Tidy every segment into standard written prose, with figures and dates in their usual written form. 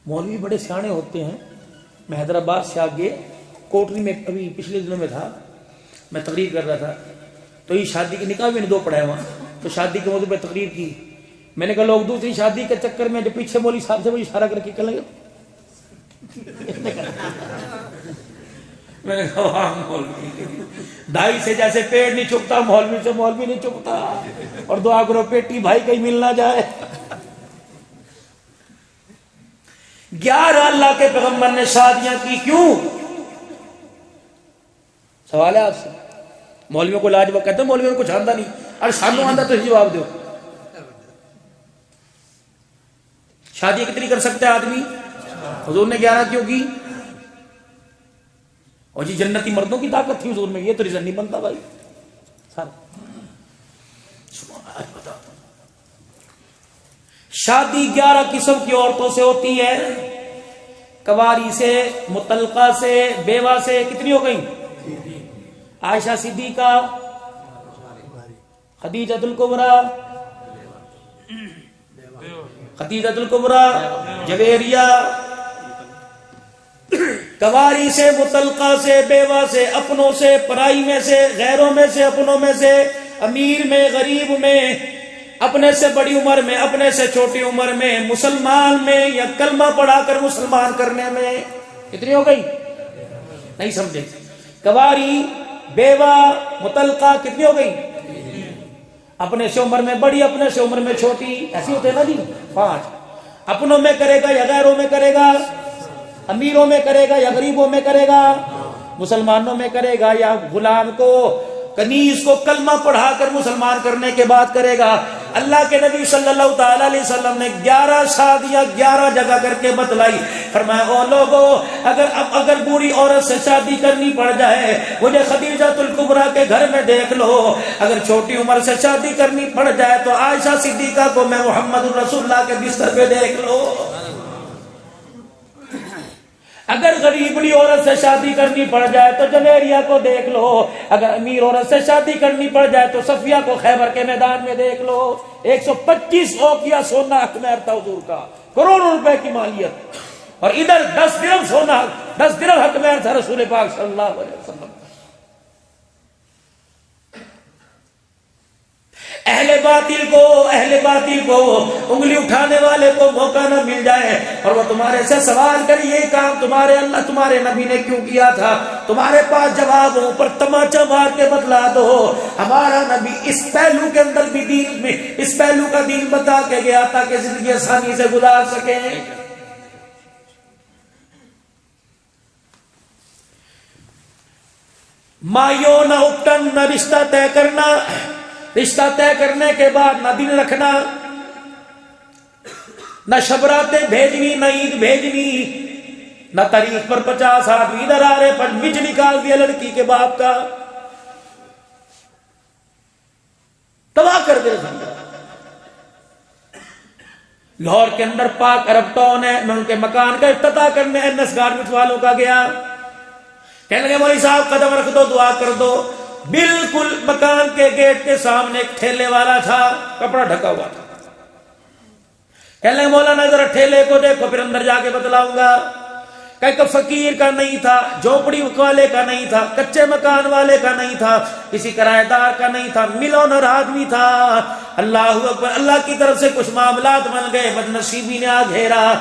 مولوی بڑے سیانے ہوتے ہیں. میں حیدرآباد سے آگے کوٹری میں ابھی پچھلے دنوں میں تھا, میں تقریر کر رہا تھا, تو یہ شادی کے نکاح بھی نے 2 پڑھائے وہاں, تو شادی کے موضوع پہ تقریر کی. میں نے کہا لوگ دوسری شادی کے چکر میں جو پیچھے مولوی صاحب سے وہ اشارہ کر کے کہنے لگے. میں نے کہا دائی سے جیسے پیڑ نہیں چکتا, مولوی سے مولوی نہیں چکتا. اور دعا کرو پیٹی بھائی کہیں مل نہ جائے. 11 اللہ کے پیغمبر نے شادیاں کی, کیوں؟ سوال ہے آپ سے. مولویوں کو لاجواب کہتے ہیں مولویوں کو کچھ آندہ نہیں, اور سانو آندہ تو جواب دو. شادی کتنی کر سکتا ہے آدمی؟ حضور نے 11 کیوں کی؟ اور جی جنتی مردوں کی طاقت تھی حضور میں, یہ تو ریزن نہیں بنتا بھائی. شادی 11 قسم کی عورتوں سے ہوتی ہے. کواری سے, مطلقہ سے, بیوہ سے. کتنی ہو گئی؟ عائشہ صدیقہ, خدیجہ الکبریٰ, خدیجہ الکبریٰ, جویریہ. کواری سے, مطلقہ سے, بیوہ سے, اپنوں سے, پرائی میں سے, غیروں میں سے, اپنوں میں سے, امیر میں, غریب میں, اپنے سے بڑی عمر میں, اپنے سے چھوٹی عمر میں, مسلمان میں یا کلمہ پڑھا کر مسلمان کرنے میں. کتنی ہو گئی؟ نہیں سمجھے. کواری, بیوہ, مطلقہ کتنی ہو گئی؟ اپنے سے عمر میں بڑی, اپنے سے عمر میں چھوٹی, ایسی ہوتے ہیں نا جی 5. اپنوں میں کرے گا یا غیروں میں کرے گا, امیروں میں کرے گا یا غریبوں میں کرے گا, مسلمانوں میں کرے گا یا غلام کو, کنیز کو کلمہ پڑھا کر مسلمان کرنے کے بعد کرے گا. اللہ کے نبی صلی اللہ تعالی علیہ وسلم نے 11 شادیاں 11 جگہ کر کے بتلائی. فرمایا او لوگو, اگر بوڑھی عورت سے شادی کرنی پڑ جائے مجھے خدیجہ الکبریٰ کے گھر میں دیکھ لو. اگر چھوٹی عمر سے شادی کرنی پڑ جائے تو عائشہ صدیقہ کو میں محمد رسول اللہ کے بستر پہ دیکھ لو. اگر غریبڑی عورت سے شادی کرنی پڑ جائے تو جویریہ کو دیکھ لو. اگر امیر عورت سے شادی کرنی پڑ جائے تو صفیہ کو خیبر کے میدان میں دیکھ لو. 125 اوقیہ سونا اخمیر تھا حضور کا, کروڑوں روپے کی مالیت, اور ادھر 10 درہم سونا, 10 درہم اخمیر تھا رسول پاک صلی اللہ علیہ وسلم. اہل باطل کو انگلی اٹھانے والے کو موقع نہ مل جائے اور وہ تمہارے سے سوال کرے یہ کام تمہارے نبی نے کیوں کیا تھا, تمہارے پاس جواب ہو پر تماچا مار کے بتلا دو. ہمارا نبی اس پہلو کے اندر بھی دین میں اس پہلو کا دین بتا کے گیا تاکہ زندگی آسانی سے گزار سکے. مایو نہ اپٹن, نہ رشتہ طے کرنا, رشتہ طے کرنے کے بعد نہ دن رکھنا, نہ شبراتیں بھیجنی, نہ عید بھیجنی, نہ تاریخ پر 50 آدمی ادھر آ رہے پر مچ نکال دیا لڑکی کے باپ کا, تباہ کر دے. لاہور کے اندر پاک عرب ٹاؤن ہے, میں ان کے مکان کا افتتاح کرنے NS گارمنٹس والوں کا گیا. کہنے لگے مولوی صاحب قدم رکھ دو, دعا کر دو. بالکل مکان کے گیٹ کے سامنے ایک ٹھیلے والا تھا, کپڑا ڈھکا ہوا تھا. کہنے لگے مولانا ذرا ٹھیلے کو دیکھو پھر اندر جا کے بتلاؤں گا. کہ فقیر کا نہیں تھا, جھوپڑی والے کا نہیں تھا, کچے مکان والے کا نہیں تھا, کسی کرایہ دار کا نہیں تھا, ملونر آدمی تھا. اللہ اکبر, اللہ کی طرف سے کچھ معاملات بن گئے, بدنصیبی نے آ گھیرا.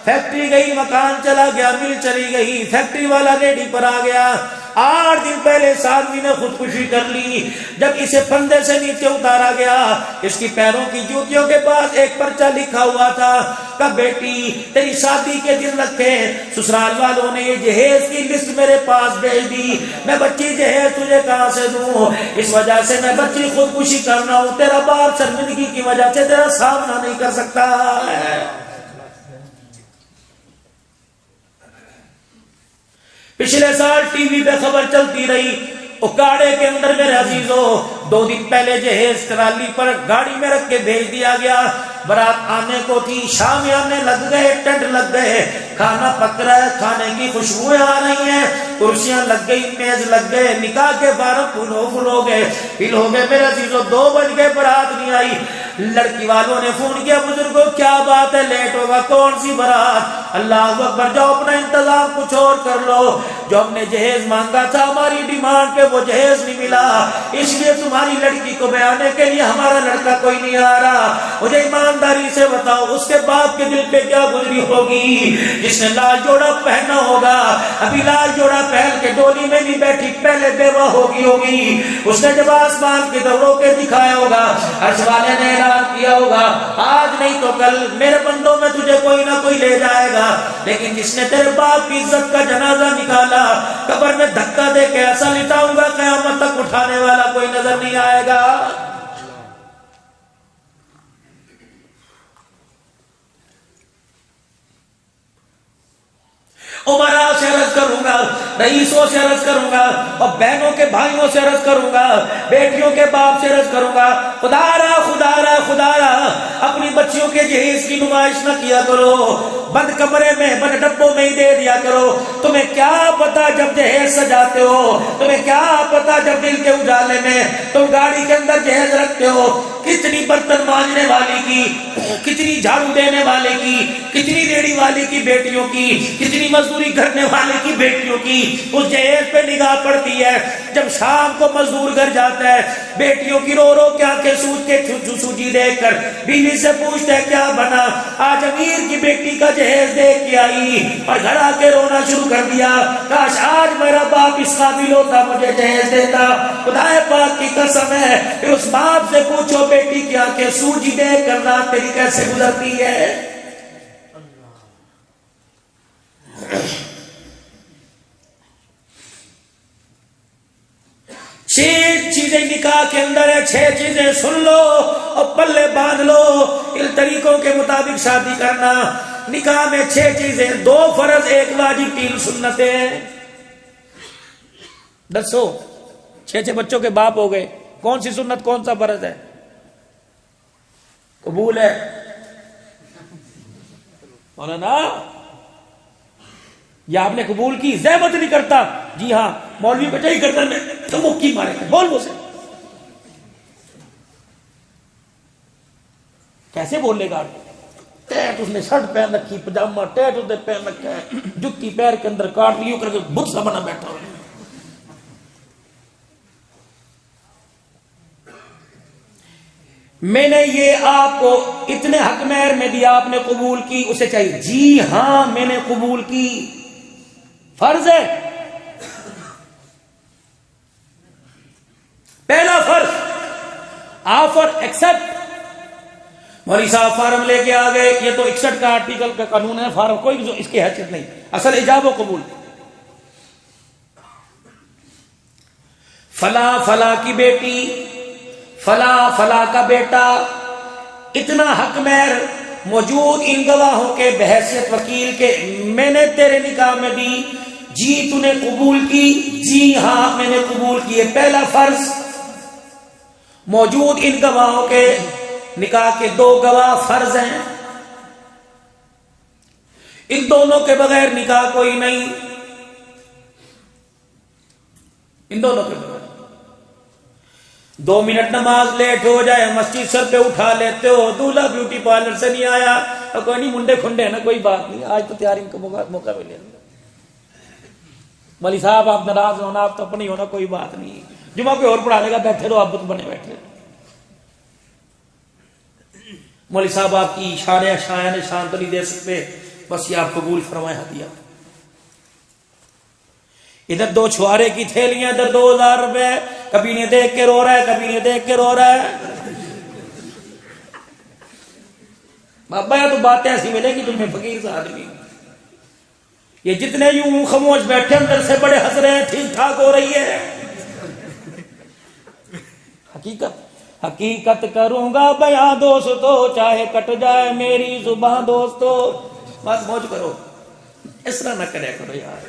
فیکٹری گئی, مکان چلا گیا, مل چلی گئی, فیکٹری والا ریڈی پر آ گیا. 8 دن پہلے اس آدمی نے خودکشی کر لی. جب اسے پھندے سے نیچے اتارا گیا, اس کی پیروں کی جوتیوں کے پاس ایک پرچہ لکھا ہوا تھا کہ بیٹی تیری شادی کے دن رکھے, سسرال والوں نے یہ جہیز کی لسٹ میرے پاس بھیج دی, میں بچی جہیز تجھے کہاں سے دوں, اس وجہ سے میں بچی خودکشی کر رہا ہوں, تیرا باپ شرمندگی کی وجہ سے تیرا سامنا نہیں کر سکتا. پچھلے سال ٹی وی پہ خبر چلتی رہی, اکاڑے کے اندر میرے عزیزو 2 دن پہلے جہیز ٹرالی پر گاڑی میں رکھ کے بھیج دیا گیا. برات آنے کو تھی, شام آنے لگ گئے, ٹینٹ لگ گئے, کھانا پک رہا ہے, کھانے کی خوشبوئیں آ رہی ہیں, کرسیاں لگ گئی, میز لگ گئے, نکاح کے بارہ فل ہو گئے. میرے عزیزو 2 بج گئے, برات نہیں آئی. لڑکی والوں نے فون کیا, بزرگوں کیا بات ہے, لیٹ ہوگا, کون سی برات؟ اللہ اکبر، جاؤ اپنا انتظام کچھ اور کر لو، جو ہم نے جہیز مانگا تھا ہماری ڈیمانڈ پہ وہ جہیز نہیں ملا، اس لیے تمہاری لڑکی کو بیانے کے لیے ہمارا لڑکا کوئی نہیں آ رہا۔ مجھے ایمانداری سے بتاؤ اس کے باپ کے دل پہ کیا گزری ہوگی جس نے لال جوڑا پہنا ہوگا، ابھی لال جوڑا پہن کے ڈولی میں نہیں بیٹھی، پہلے بیوہ ہوگی، اس نے جب آسمان کی طرف رو کے دکھایا ہوگا، عرش والے نے اعلان کیا ہوگا آج نہیں تو کل میرے بندوں میں تجھے کوئی نہ کوئی لے جائے گا، لیکن جس نے تیرے باپ کی عزت کا جنازہ نکالا قبر میں دھکا دے کے ایسا لٹاؤں گا قیامت تک اٹھانے والا کوئی نظر نہیں آئے گا۔ عمراء سے عرض کروں گا، رئیسوں سے عرض کروں گا، اور بہنوں کے بھائیوں سے عرض کروں گا، بیٹیوں کے باپ سے عرض کروں گا، خدا را خدا را خدا را اپنی بچیوں کے جہیز کی نمائش نہ کیا کرو، بند کمرے میں بند ڈبوں میں ہی دے دیا کرو۔ تمہیں کیا پتا جب جہیز سجاتے ہو، تمہیں کیا پتا جب دل کے اجالے میں تم گاڑی کے اندر جہیز رکھتے ہو، کتنی برتن مانجنے والی کی، کتنی جھاڑو دینے والے کی، کتنی ریڑھی والی کی بیٹیوں کی، کتنی مزدوری کرنے والے کی بیٹیوں کی اس جہیز پہ نگاہ پڑتی ہے۔ جب شام کو مزدور گھر جاتا ہے بیٹیوں کی رو رو کے آنکھیں سوج کے سوجی دیکھ کر بیوی سے پوچھتا ہے کیا بنا، آج امیر کی بیٹی کا جہیز دیکھ کے آئی اور گھر آ کے رونا شروع کر دیا، کاش آج میرا باپ اس قابل ہوتا مجھے جہیز دیتا۔ خدا پاک کی قسم ہے پھر اس باپ سے پوچھو بیٹی کی آنکھیں سوجی دیکھ کر رات تیری کیسے گزرتی ہے۔ چھ چیزیں نکاح کے اندر ہے، چھ چیزیں سن لو اور پلے باندھ لو، ان طریقوں کے مطابق شادی کرنا۔ نکاح میں چھ چیزیں، 2 فرض 1 واجب 3 سنتیں۔ دسو 6 بچوں کے باپ ہو گئے، کون سی سنت کون سا فرض ہے؟ قبول ہے مولانا؟ یا آپ نے قبول کی، زحمت نہیں کرتا؟ جی ہاں مولوی کو چاہیے کرتا میں تو مکی مارے گا، بول وہ سے کیسے بولے گا؟ ٹیٹ اس نے شرٹ پہن رکھی، پجامہ ٹیٹ اس نے پہن رکھا ہے، جتی پیر کے اندر کاٹ لی کر کے بت سا بنا بیٹھا ہو۔ میں نے یہ آپ کو اتنے حق مہر میں دیا، آپ نے قبول کی، اسے چاہیے جی ہاں میں نے قبول کی، فرض ہے۔ پہلا فرض آفر ایکسپٹ۔ مولوی صاحب فارم لے کے آ گئے، یہ تو 61 کا آرٹیکل کا قانون ہے، فارم کوئی اس کی حیثیت نہیں، اصل ایجاب و قبول۔ فلاں فلاں کی بیٹی، فلاں فلاں کا بیٹا، اتنا حق مہر موجود ان گواہوں کے بحیثیت وکیل کے میں نے تیرے نکاح میں دی، جی تو نے قبول کی؟ جی ہاں میں نے قبول کی۔ پہلا فرض موجود ان گواہوں کے نکاح کے 2 گواہ فرض ہیں، ان دونوں کے بغیر نکاح کوئی نہیں، ان دونوں کے بغیر۔ 2 منٹ نماز لیٹ ہو جائے مسجد سر پہ اٹھا لیتے ہو، دولہا بیوٹی پارلر سے نہیں آیا تو کوئی نہیں، منڈے کھنڈے ہے نا، کوئی بات نہیں، آج تو تیاری کا موقع ملے۔ مولوی صاحب آپ ناراض ہونا، آپ تو اپنی ہونا، کوئی بات نہیں، جمعہ پہ اور پڑھا لے گا، بیٹھے رہو، آپ بنے بیٹھے۔ مولوی صاحب آپ کی شان تو نہیں دے سکتے، بس یہ آپ قبول فرمائے ہدیہ۔ ادھر 2 چھوارے کی تھیلیاں، ادھر 2000 روپے، کبھی نے دیکھ کے رو رہا ہے، کبھی نے دیکھ کے رو رہا ہے۔ بابا یا تو باتیں ایسی ملے گی تمہیں فقیر سے آدمی، یہ جتنے یوں خاموش بیٹھے اندر سے بڑے ہنس رہے ہیں، ٹھیک ٹھاک ہو رہی ہے۔ حقیقت کروں گا بیاں دوستو، چاہے کٹ جائے میری زباں دوستو۔ بات موج کرو، اس طرح نہ کرے کرو یار،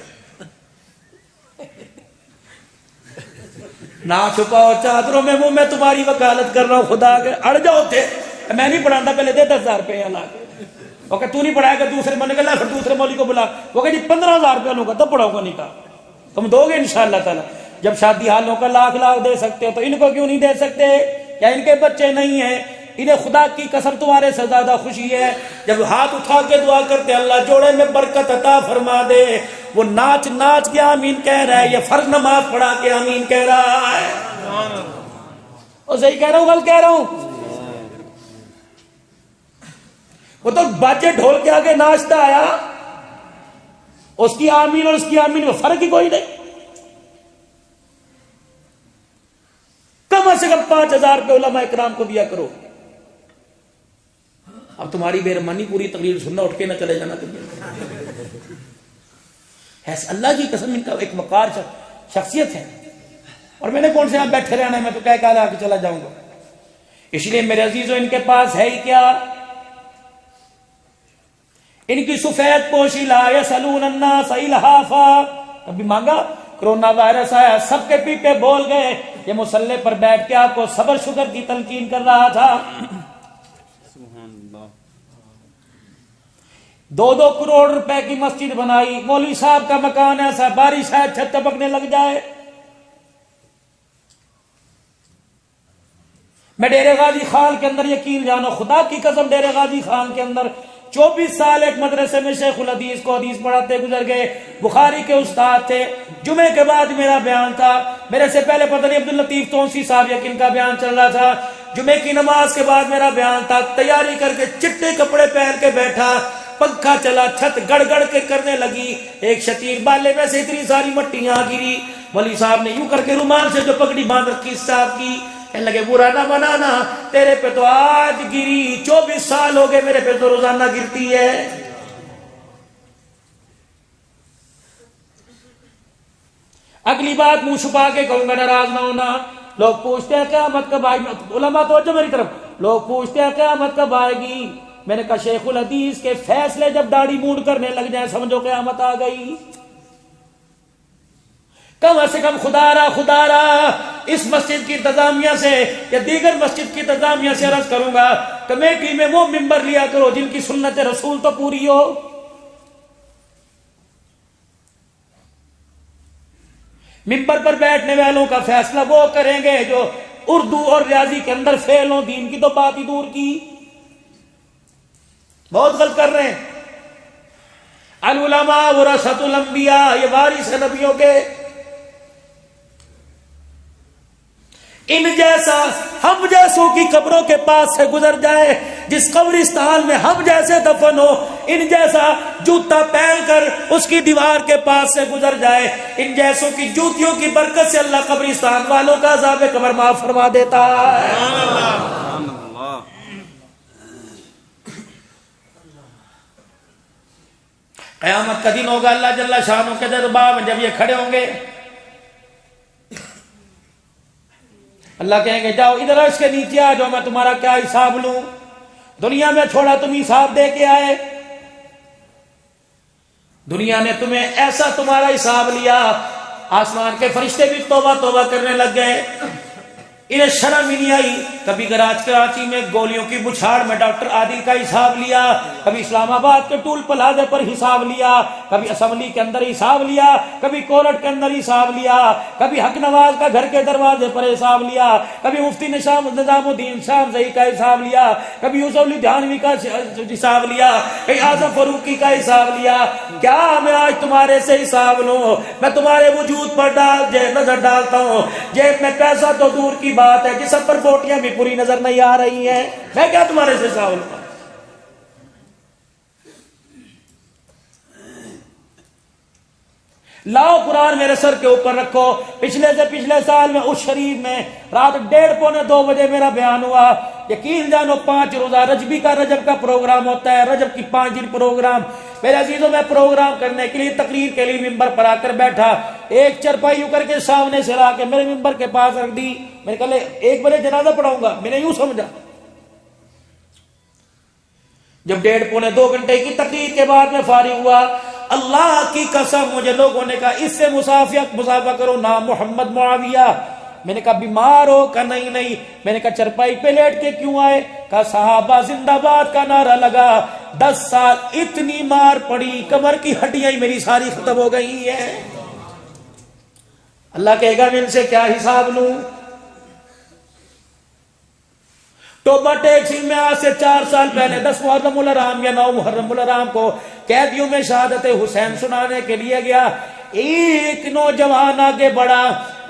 نہ چھپاؤ چادروں میں منہ، میں تمہاری وکالت کر رہا ہوں خدا کے، اڑ جاؤ تھے، میں نہیں پڑھاتا، پہلے دے 10,000 روپے لا کے، وہ کہ تو نہیں پڑھائے گا، دوسرے مولوی کو لا، پھر دوسرے مولوی کو بلا، وہ کہ جی 15,000 روپے لوں گا تب پڑھاؤں گا نکاح، تم دو گے انشاءاللہ تعالی۔ جب شادی حالوں کا لاکھ دے سکتے ہو تو ان کو کیوں نہیں دے سکتے؟ کیا ان کے بچے نہیں ہیں؟ انہیں خدا کی قسم تمہارے سے زیادہ خوشی ہے جب ہاتھ اٹھا کے دعا کرتے اللہ جوڑے میں برکت عطا فرما دے. وہ ناچ ناچ کے آمین کہہ رہا ہے، یہ فرض نماز پڑھا کے آمین کہہ رہا ہے. اور صحیح کہہ رہا ہوں غلط کہہ رہا ہوں؟ وہ تو باجے ڈھول کے آگے ناچتا آیا، اس کی آمین اور اس کی آمین میں فرق ہی کوئی نہیں. کم سے کم 5,000 روپے علماء اکرام کو دیا کرو. اب تمہاری بےرحمانی پوری تقریر سننا، اٹھ کے نہ چلے جانا. ایسے اللہ کی قسم ان کا ایک وقار شخصیت ہے. اور میں نے کون سے یہاں بیٹھے رہنا ہے، میں تو کہہ کے چلا جاؤں گا. اس لیے میرے عزیزوں ان کے پاس ہے ہی کیا؟ ان کی سفید پوشی لا یسألون الناس الحافا. کبھی مانگا؟ کرونا وائرس آیا، سب کے پیپے بول گئے. یہ مصلی پر بیٹھ کے آپ کو صبر شکر کی تلقین کر رہا تھا. 2 کروڑ روپے کی مسجد بنائی، مولوی صاحب کا مکان ایسا بارش ہے چھت ٹپکنے لگ جائے. میں ڈیرے غازی خان کے اندر یقین جانو، خدا کی قسم ڈیرے غازی خان کے اندر 24 سال ایک مدرسے میں شیخ الحدیث کو حدیث پڑھاتے گزر گئے. بخاری کے استاد تھے. جمعے کے بعد میرا بیان تھا، میرے سے پہلے پتہ نہیں عبداللطیف تونسی صاحب یا کن کا بیان چل رہا تھا. جمعے کی نماز کے بعد میرا بیان تھا. تیاری کر کے چٹے کپڑے پہن کے بیٹھا، پنکھا چلا، چھت گڑ گڑ کے کرنے لگی. ایک شتیر بالے میں سے اتنی ساری مٹیاں گری. مولوی صاحب نے یوں کر کے رومال سے جو پگڑی باندھ رکھی صاحب کی، کہنے لگے برا نہ بنانا، تیرے پہ تو آج گری، 24 سال ہو گئے میرے پہ تو روزانہ گرتی ہے. اگلی بات منہ چھپا کے کہوں گا، ناراض نہ ہونا. لوگ پوچھتے ہیں قیامت کب آئے گی، علماء توجہ میری طرف. لوگ پوچھتے ہیں قیامت کب آئے گی. میں نے کہا شیخ الحدیث کے فیصلے جب داڑھی موڑ کرنے لگ جائیں سمجھو قیامت آ گئی. کم سے کم خدا را اس مسجد کی انتظامیہ سے یا دیگر مسجد کی انتظامیہ سے عرض کروں گا، کمیٹی میں وہ ممبر لیا کرو جن کی سنت رسول تو پوری ہو. ممبر پر بیٹھنے والوں کا فیصلہ وہ کریں گے جو اردو اور ریاضی کے اندر فیل ہوں، دین کی تو بات ہی دور کی. بہت غلط کر رہے ہیں. العلماء ورثۃ الانبیاء، یہ وارث ہیں نبیوں کے. ان جیسا ہم جیسوں کی قبروں کے پاس سے گزر جائے، جس قبرستان میں ہم جیسے دفن ہو، ان جیسا جوتا پہن کر اس کی دیوار کے پاس سے گزر جائے، ان جیسوں کی جوتیوں کی برکت سے اللہ قبرستان والوں کا عذاب قبر معاف فرما دیتا ہے. قیامت کا دن ہوگا، اللہ جل شانہ کے دربار میں جب یہ کھڑے ہوں گے، اللہ کہیں گے جاؤ ادھر اس کے نیچے آ جاؤ، میں تمہارا کیا حساب لوں. دنیا میں چھوڑا تم حساب دے کے آئے، دنیا نے تمہیں ایسا تمہارا حساب لیا، آسمان کے فرشتے بھی توبہ توبہ کرنے لگ گئے. انہیں شرم ہی نہیں آئی. کبھی کراچی میں گولیوں کی بچھاڑ میں ڈاکٹر عادل کا حساب لیا، کبھی اسلام آباد کے ٹول پلازے پر حساب لیا، کبھی اسمبلی کے اندر حساب لیا، کبھی کورٹ کے اندر حساب لیا، کبھی حق نواز کا گھر کے دروازے پر حساب لیا، کبھی مفتی نظام الدین شام زئی کا حساب لیا، کبھی یوسف علی دھانوی کا حساب لیا، کبھی اعظم فاروقی کا حساب لیا. کیا میں آج تمہارے سے حساب لوں؟ میں تمہارے وجود پر نظر ڈالتا ہوں، جیب میں پیسہ تو دور کی بات ہے، جسم پر بوٹیاں بھی پوری نظر نہیں آ رہی ہیں، میں کیا تمہارے سے حساب لوں؟ لاؤ قرآن میرے سر کے اوپر رکھو. پچھلے سے پچھلے سال میں اس شریف میں رات 1:30 پونے 2 بجے میرا بیان ہوا. یقین جانو 5 روزہ رجب کا پروگرام ہوتا ہے، رجب کی 5 دن پروگرام. میرے عزیزوں میں پروگرام کرنے کے لیے تقریر کے لیے ممبر پر آ کر بیٹھا، ایک چرپائی یوں کر کے سامنے سے لا کے میرے ممبر کے پاس رکھ دی. میں نے کہا 1 بجے جنازہ پڑھاؤں گا، میں نے یوں سمجھا. جب 1:30 پونے 2 گھنٹے کی تقریر کے بعد میں فارغ ہوا، اللہ کی قسم مجھے لوگوں نے کہا اس سے مسافہ کرو، نام محمد معاویہ. میں نے کہا بیمار ہو؟ کہا نہیں. میں نے کہا چرپائی پہ لیٹ کے کیوں آئے؟ کہا صحابہ زندہ باد کا نعرہ لگا، 10 سال اتنی مار پڑی، کمر کی ہڈیاں میری ساری ختم ہو گئی ہیں. اللہ کہے گا میں ان سے کیا حساب لوں؟ توبہ ٹیکسی میں آج سے 4 سال پہلے 10 محرم الحرام یا 9 محرم الحرام کو قیدیوں میں شہادت حسین سنانے کے لیے گیا. ایک نوجوان آگے بڑھا,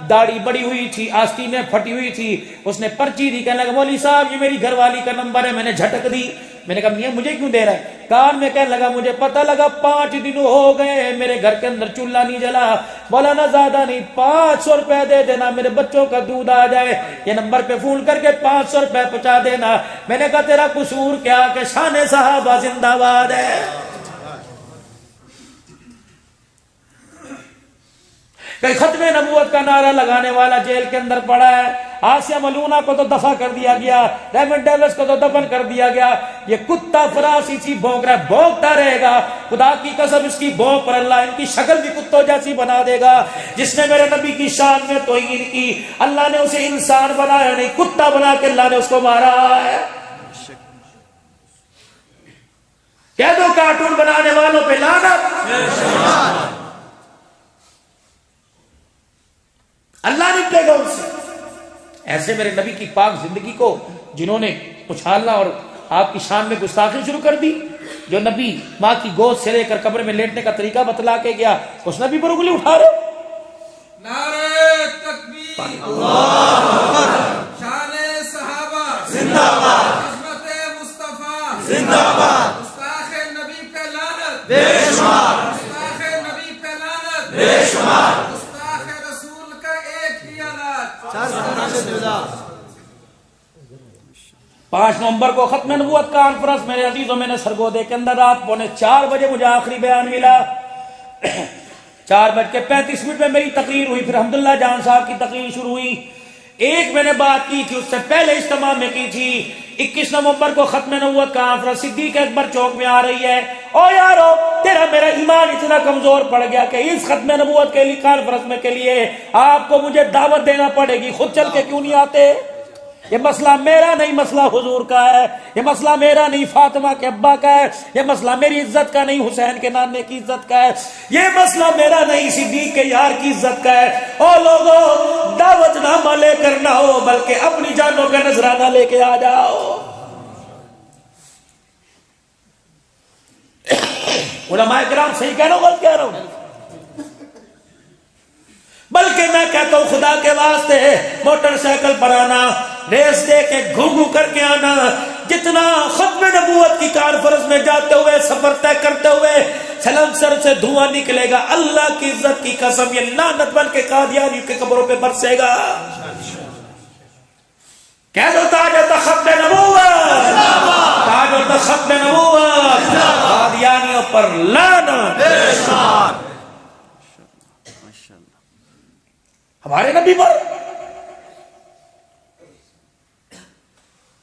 داڑھی بڑی ہوئی تھی, آستینیں پھٹی ہوئی تھی, اس نے پرچی دی, کہنے لگا مولوی صاحب یہ میری گھر والی کا نمبر ہے. میں نے جھٹک دی, میں نے کہا میاں مجھے کیوں دے رہا ہے؟ کان میں کہنے لگا مجھے پتہ لگا 5 دن ہو گئے میرے گھر کے اندر چولہا نہیں جلا. مولانا زیادہ نہیں 500 روپے دے دینا, میرے بچوں کا دودھ آ جائے. یہ نمبر پہ فون کر کے 500 روپے پہنچا دینا. میں نے کہا تیرا قصور کیا کہ شان صحابہ زندہ باد ہے. کہ ختم نبوت کا نعرہ لگانے والا جیل کے اندر پڑا ہے. آسیہ ملونہ کو تو دفع کر دیا گیا, ریمنڈ ڈیوس کو تو دفن کر دیا گیا. یہ کتا فراسی سی بھونک رہا ہے, بھونکتا رہے گا. خدا کی قسم اس کی بھونک پر اللہ ان کی شکل بھی کتوں جیسی بنا دے گا. جس نے میرے نبی کی شان میں توہین کی, اللہ نے اسے انسان بنایا نہیں, کتا بنا کے اللہ نے اس کو مارا ہے. کہہ دو کارٹون بنانے والوں پہ لعنت. اللہ نہیں دے گا ان سے. ایسے میرے نبی کی پاک زندگی کو جنہوں نے اچھالنا اور آپ کی شان میں گستاخی شروع کر دی. جو نبی ماں کی گود سے لے کر قبر میں لیٹنے کا طریقہ بتلا کے گیا, اس نبی پر انگلی اٹھا رہے. نعرہ تکبیر, اللہ اکبر, شان صحابہ زندہ باد, عظمت مصطفیٰ زندہ باد, گستاخ نبی پہ لعنت بے شمار, گستاخ نبی پہ لعنت بے شمار, 5 نومبر کو ختم نبوت کانفرنس میرے عزیزوں میں نے سرگودے کے اندر رات 4:15 بجے مجھے آخری بیان ملا. 4:35 میں میری تقریر ہوئی, پھر حمداللہ جان صاحب کی تقریر شروع ہوئی. ایک میں نے بات کی تھی, اس سے پہلے اجتماع میں کی تھی. 21 نومبر کو ختم نبوت کانفرنس صدیق اکبر چوک میں آ رہی ہے. او یارو تیرا میرا ایمان اتنا کمزور پڑ گیا کہ اس ختم نبوت کے لیے کانفرنس میں کے لیے آپ کو مجھے دعوت دینا پڑے گی, خود چل کے کیوں نہیں آتے؟ یہ مسئلہ میرا نہیں, مسئلہ حضور کا ہے. یہ مسئلہ میرا نہیں, فاطمہ کے ابا کا ہے. یہ مسئلہ میری عزت کا نہیں, حسین کے نانے کی عزت کا ہے. یہ مسئلہ میرا نہیں, صدیق کے یار کی عزت کا ہے. او لوگوں دعوت نامہ لے کر نہ ہو بلکہ اپنی جانوں کا نذرانہ لے کے آ جاؤ. علماء کرام صحیح کہہ رہا ہوں غلط کہہ رہا ہوں؟ بلکہ میں کہتا ہوں خدا کے واسطے موٹر سائیکل پر آنا, ریس دے کے گھو کر کے آنا, جتنا ختم نبوت کی کانفرنس میں جاتے ہوئے سفر طے کرتے ہوئے سلم سر سے دھواں نکلے گا, اللہ کی عزت کی قسم یہ لعنت بن کے قادیانی کے قبروں پہ برسے گا. کہہ دو تاج و تخت ختم نبوت, تاج و تخت ختم نبوت, قادیانیوں پر لعنت. ہمارے نبی پر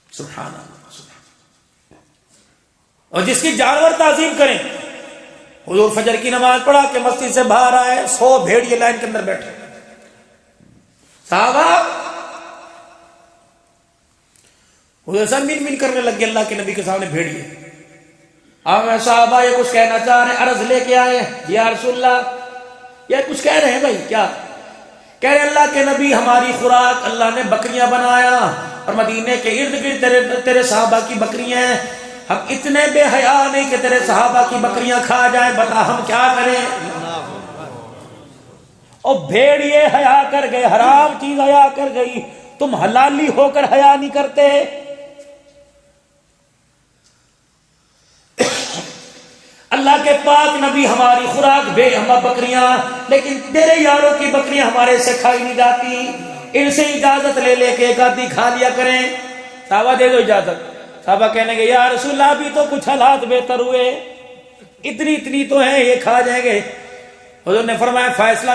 سبحان اللہ. اور جس کی جانور تعظیم کریں, حضور فجر کی نماز پڑھا کہ مسجد سے باہر آئے, 100 بھیڑیے لائن کے اندر بیٹھے. صحابہ حضور صاحب مین کرنے لگ گئے اللہ کے نبی کے سامنے بھیڑیے. اب صحابہ یہ کچھ کہنا چاہ رہے ہیں, عرض لے کے آئے, یا رسول اللہ یہ کچھ کہہ رہے ہیں بھائی کیا؟ کہہ رہے اللہ کے نبی ہماری خوراک اللہ نے بکریاں بنایا اور مدینے کے ارد گرد تیرے صحابہ کی بکریاں ہیں, ہم اتنے بے حیا نہیں کہ تیرے صحابہ کی بکریاں کھا جائیں, بتا ہم کیا کریں؟ اور بھیڑیے حیا کر گئے, حرام چیز حیا کر گئی, تم حلالی ہو کر حیا نہیں کرتے. اللہ کے پاک نبی ہماری خوراک بے ہم بکریاں, لیکن تیرے یاروں کی بکریاں ہمارے سے کھائی نہیں جاتی, ان سے اجازت لے لے کے ایک آدھی کھا لیا کریں. صحابہ دے دو اجازت. صحابہ کہنے گے یا رسول اللہ ابھی تو کچھ حالات بہتر ہوئے, اتنی تو ہیں یہ کھا جائیں گے. حضور نے فرمایا فیصلہ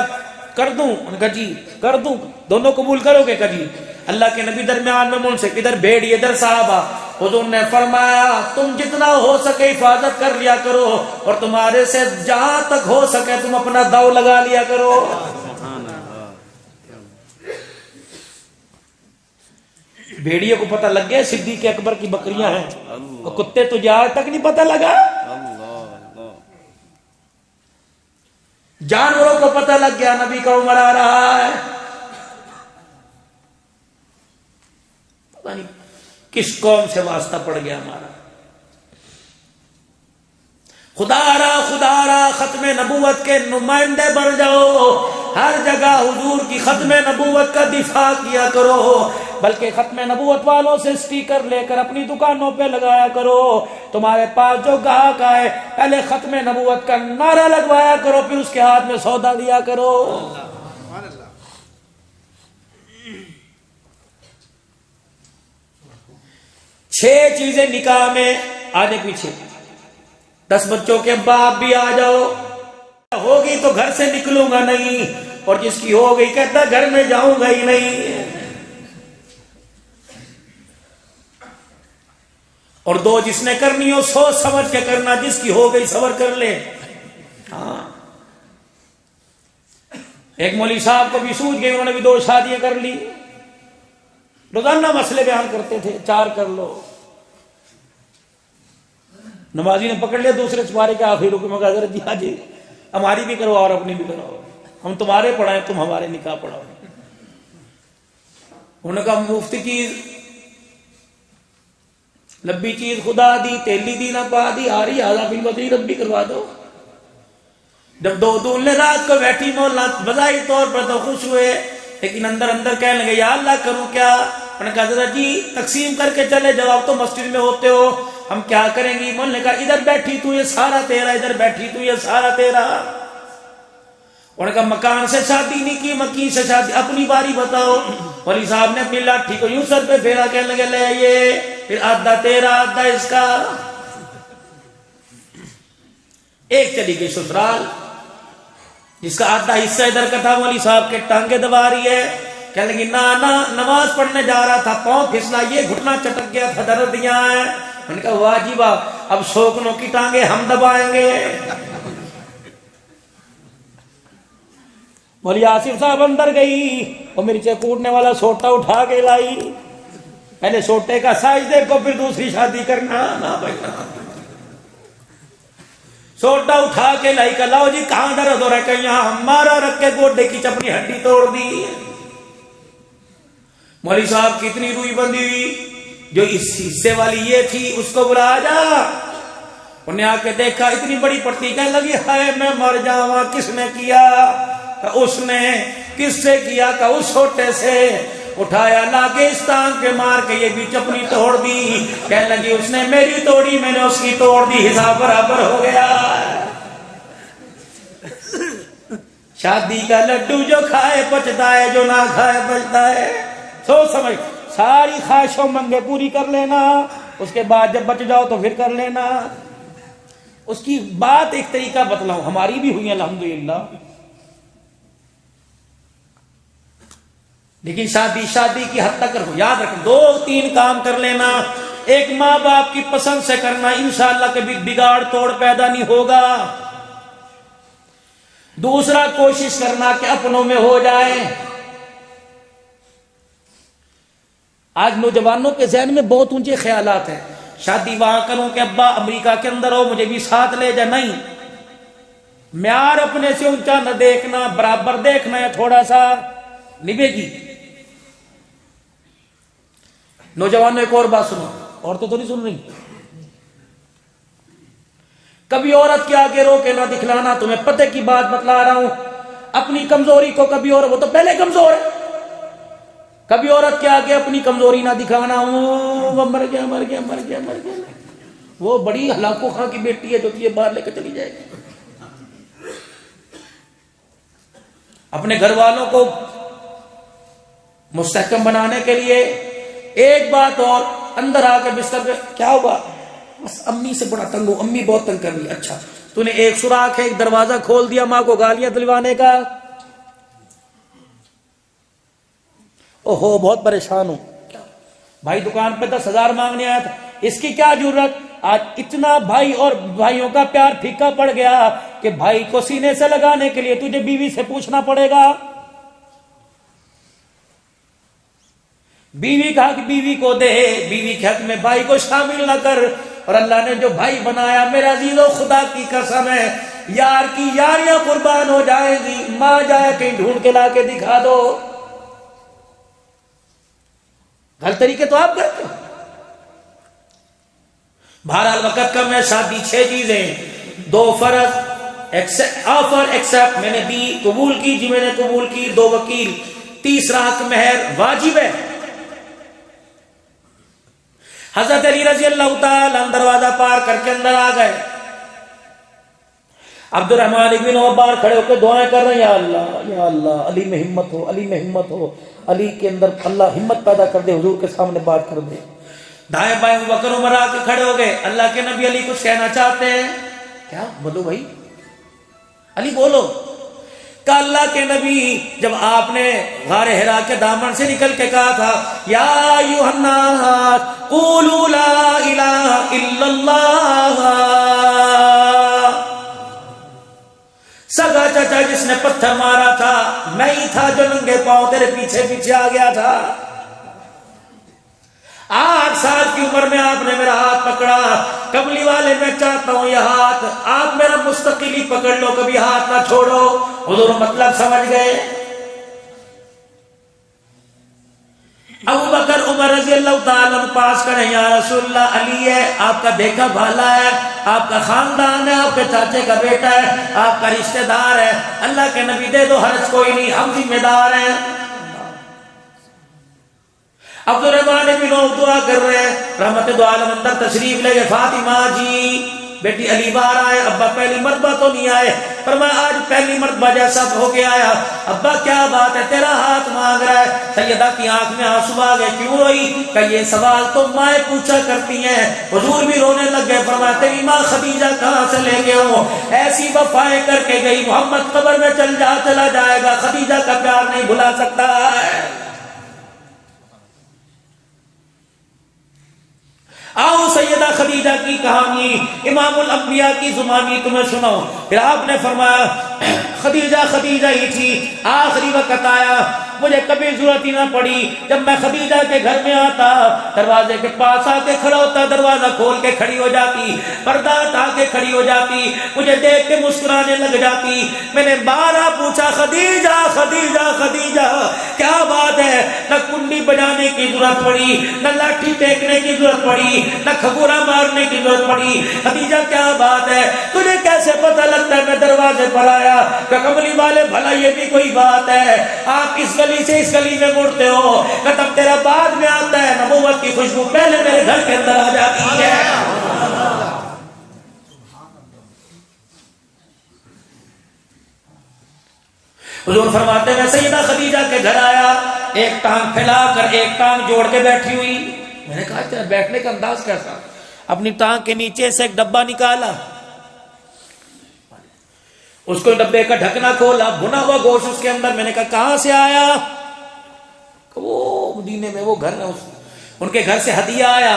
کر دوں؟ ان کا جی کر دوں. دونوں قبول کرو گے؟ جی. اللہ کے نبی درمیان میں منصف, ادھر بھیڑ ادھر صحابہ. حضور نے فرمایا تم جتنا ہو سکے حفاظت کر لیا کرو, اور تمہارے سے جہاں تک ہو سکے تم اپنا داؤ لگا لیا کرو. بھیڑیے کو پتہ لگ گیا صدیق اکبر کی بکریاں ہیں, اور کتے تجھے آج تک نہیں پتہ لگا. جانوروں کو پتہ لگ گیا نبی کا عمر آ رہا ہے. پتہ نہیں کس قوم سے واسطہ پڑ گیا ہمارا؟ خدا را ختم نبوت کے نمائندے بن جاؤ، ہر جگہ حضور کی ختم نبوت کا دفاع کیا کرو، بلکہ ختم نبوت والوں سے سٹیکر لے کر اپنی دکانوں پہ لگایا کرو۔ تمہارے پاس جو گاہک آئے پہلے ختم نبوت کا نعرہ لگوایا کرو، پھر اس کے ہاتھ میں سودا دیا کرو۔ 6 چیزیں نکاح میں آگے پیچھے۔ 10 بچوں کے ابا آپ بھی آ جاؤ، ہوگی تو گھر سے نکلوں گا نہیں، اور جس کی ہو گئی کہتا گھر میں جاؤں گا ہی نہیں۔ اور 2 جس نے کرنی ہو سوچ سمجھ کے کرنا، جس کی ہو گئی صبر کر لے۔ ہاں، ایک مولوی صاحب کو بھی سوچ گئی، انہوں نے بھی 2 شادیاں کر لی، روزانہ مسئلے بیان کرتے تھے، 4 کر لو۔ نمازی نے پکڑ لیا دوسرے سپارے کے آخری رکوع میں، کہا حضرت جی حاجی ہماری بھی کرو اور اپنی بھی کرو، ہم تمہارے پڑھائیں تم ہمارے نکاح پڑھاؤ۔ انہوں نے کہا مفتی چیز لبی چیز خدا دی، تیلی دی نہ پا دی، آ رہی آدھا فی البدری رب بھی کروا دو۔ جب 2 دن رات کو بیٹھی مولا بظاہر طور پر تو خوش ہوئے، لیکن اندر اندر کہنے لگے یا اللہ کروں کیا؟ انہوں نے کہا حضرت جی تقسیم کر کے چلے جاؤ، آپ تو مسجد میں ہوتے ہو، ہم کیا کریں گی؟ مولا نے کہا ادھر بیٹھی تو یہ سارا تیرا، ادھر بیٹھی تو یہ سارا تیرا۔ انہوں نے کہا مکان سے شادی نہیں کی، مکی سے شادی، اپنی باری بتاؤ۔ ولی صاحب نے اپنی لاٹھی کو یوں سر پہ پھیرا، کہنے لگے لے یہ پھر آدھا تیرا آدھا اس کا۔ ایک چلی گئی سسرال، جس کا آدھا حصہ ادھر کا تھا، ولی صاحب کے ٹانگے دبا رہی ہے، کہنے لگی نا نماز پڑھنے جا رہا تھا، پاؤں پھسلا، یہ گھٹنا چٹک گیا تھا، درد یہاں ہے۔ انہوں نے کہا واجب اب شوکنوں کی ٹانگیں ہم دبائیں گے۔ مولی آصف صاحب اندر گئی، وہ مرچے کوٹنے والا سوٹا اٹھا کے لائی، پہلے سوٹے کا سائز دیکھو پھر دوسری شادی کرنا نا بھائی۔ سوٹا اٹھا کے لائی، کہ لاؤ جی کہاں درد ہو رہا ہے؟ کہ یہاں ہمارا رکھ کے گوڈے کی چپنی ہڈی توڑ دی۔ مولی صاحب کی اتنی روئی بندی ہوئی، جو اس حصے والی یہ تھی اس کو بلا جا۔ انہیں آ کے دیکھا اتنی بڑی پٹی، کہنے لگی ہائے میں مر جاواں، کس نے کیا؟ کہ اس نے۔ کس سے کیا؟ کہ اس چھوٹے سے۔ اٹھایا لا کے اس ٹانگ کے مار کے یہ بھی چپنی توڑ دی۔ کہنے لگی اس نے میری توڑی، میں نے اس کی توڑ دی، حساب برابر ہو گیا۔ شادی کا لڈو جو کھائے پچتا ہے، جو نہ کھائے بچتا ہے۔ سوچ سمجھ ساری خواہشوں منگے پوری کر لینا، اس کے بعد جب بچ جاؤ تو پھر کر لینا۔ اس کی بات ایک طریقہ بتلاؤں، ہماری بھی ہوئی الحمدللہ، لیکن شادی کی حد تک رکھو۔ یاد رکھو 2-3 کام کر لینا، ایک ماں باپ کی پسند سے کرنا، انشاءاللہ کبھی بگاڑ توڑ پیدا نہیں ہوگا۔ دوسرا کوشش کرنا کہ اپنوں میں ہو جائے۔ آج نوجوانوں کے ذہن میں بہت اونچے خیالات ہیں، شادی وہاں کروں کہ ابا امریکہ کے اندر ہو مجھے بھی ساتھ لے جا، نہیں، معیار اپنے سے اونچا نہ دیکھنا، برابر دیکھنا ہے، تھوڑا سا نبھے گی۔ نوجوانوں ایک اور بات سنو، عورتیں تو نہیں سن رہی، کبھی عورت کے آگے رو کے نہ دکھلانا، تمہیں پتہ کی بات بتلا رہا ہوں، اپنی کمزوری کو کبھی، اور وہ تو پہلے کمزور ہے، کبھی عورت کے آگے اپنی کمزوری نہ دکھانا، وہ مر گیا مر گیا مر گیا مر گیا، وہ بڑی ہلاکو خاں کی بیٹی ہے جو تجھے باہر لے کے چلی جائے گی۔ اپنے گھر والوں کو مستحکم بنانے کے لیے ایک بات اور، اندر آ کے بستر پہ کیا ہوگا، بس امی سے بڑا تنگ ہو، امی بہت تنگ کر لی، اچھا تو نے ایک سوراخ ہے، ایک دروازہ کھول دیا ماں کو گالیاں دلوانے کا، اوہو بہت پریشان ہوں، بھائی دکان پہ 10,000 مانگنے آیا تھا، اس کی کیا ضرورت؟ آج اتنا بھائی اور بھائیوں کا پیار پھیکا پڑ گیا کہ بھائی کو سینے سے لگانے کے لیے تجھے بیوی سے پوچھنا پڑے گا۔ بیوی کا حق بیوی کو دے، بیوی کے حق میں بھائی کو شامل نہ کر۔ اور اللہ نے جو بھائی بنایا، میرا عزیزو خدا کی قسم ہے، یار کی یاریاں قربان ہو جائے گی، ماں جائے کہیں ڈھونڈ کے لا کے دکھا دو۔ غلط طریقے تو آپ کرتے ہو، بہرحال وقت کم ہے، شادی 6 چیزیں، 2 فرض، آفر ایکسپٹ میں نے دی، قبول کی جی میں نے قبول کی، 2 وکیل، تیسرا حق مہر واجب ہے۔ حضرت علی رضی اللہ تعالی عنہ دروازہ پار کر کے اندر آ گئے، عبد الرحمن ابن عوف باہر کھڑے ہو کے دعائیں کر رہے ہیں، یا اللہ علی میں ہمت ہو، علی میں ہمت ہو، علی کے اندر اللہ ہمت پیدا کر دے، حضور کے سامنے بات کر دے۔ دائیں بائیں بکر عمر آ کے کھڑے ہو گئے، اللہ کے نبی علی کچھ کہنا چاہتے ہیں؟ کیا بولو بھائی، علی بولو۔ کہ اللہ کے نبی جب آپ نے غار حرا کے دامن سے نکل کے کہا تھا یا ایھا الناس قولوا لا الہ الا اللہ، سگا چچا جس نے پتھر مارا تھا میں ہی تھا جو ننگے پاؤں تیرے پیچھے پیچھے آ گیا تھا۔ 8 سال کی عمر میں آپ نے میرا ہاتھ پکڑا، کملی والے میں چاہتا ہوں یہ ہاتھ آپ میرا مستقل ہی پکڑ لو، کبھی ہاتھ نہ چھوڑو۔ حضور مطلب سمجھ گئے۔ ابو بکر عمر رضی اللہ تعالیٰ عنہ پاس کریں، یا رسول اللہ علی ہے، آپ کا دیکھا بھالا ہے، آپ کا خاندان ہے، آپ کے چاچے کا بیٹا ہے، آپ کا رشتہ دار ہے، اللہ کے نبی دے دو، حرج کوئی نہیں، ہم ذمہ دار ہیں۔ عبد الرحمن بن عوف دعا کر رہے ہیں، رحمت دو عالم اندر تشریف لے گئے، فاطمہ جی بیٹی علی باہر آئے، ابا پہلی مرتبہ تو نہیں آئے، فرمایا آج پہلی مرتبہ جیسا ہو کے آیا، ابا کیا بات ہے تیرا ہاتھ مانگ رہا ہے؟ سیدہ کی آنکھ میں آنسو آ گئے، کیوں روئی؟ کہ یہ سوال تو مائیں پوچھا کرتی ہیں۔ حضور بھی رونے لگ گئے، فرمایا تیری ماں خدیجہ کہاں سے لے کے ہوں، ایسی وفائیں کر کے گئی، محمد قبر میں چلا جائے گا، خدیجہ کا پیار نہیں بھلا سکتا ہے۔ آؤ سیدہ خدیجہ کی کہانی امام الانبیاء کی زبانی تمہیں سناؤ۔ پھر آپ نے فرمایا خدیجہ ہی تھی، آخری وقت آیا، مجھے کبھی ضرورت ہی نہ پڑی، جب میں خدیجہ کے گھر میں آتا دروازے کے پاس آ کے کھڑا ہوتا، دروازہ کھول کے کھڑی ہو جاتی، پردہ ہٹا کے کھڑی ہو جاتی، مجھے دیکھ کے مسکرانے لگ جاتی۔ میں نے بارہ پوچھا خدیجہ خدیجہ خدیجہ کیا بات ہے؟ نہ کنڈی بجانے کی ضرورت پڑی، نہ لاٹھی ٹیکنے کی ضرورت پڑی، نہ کھگورا مارنے کی ضرورت پڑی، خدیجہ کیا بات ہے؟ تجھے کیسے پتہ لگتا ہے میں دروازے پر آیا؟ کہ کملی والے بھلا یہ بھی کوئی بات ہے؟ آپ اس گلی سے اس گلی میں مڑتے ہو، قدم تیرا بعد میں آتا ہے، نبوت کی خوشبو پہلے میرے گھر کے اندر آ جاتی ہے۔ حضور فرماتے ہیں سیدہ خدیجہ کے گھر آیا، ایک ٹانگ پھیلا کر ایک ٹانگ جوڑ کے بیٹھی ہوئی۔ میں نے کہا تیرا بیٹھنے کا انداز کیسا؟ اپنی ٹانگ کے نیچے سے ایک ڈبہ نکالا، اس کو ڈبے کا ڈھکنا کھولا، بھنا ہوا گوشت اس کے اندر۔ میں نے کہا کہاں سے آیا؟ وہ مدینے میں وہ گھر ہے، ان کے گھر سے ہدیہ آیا۔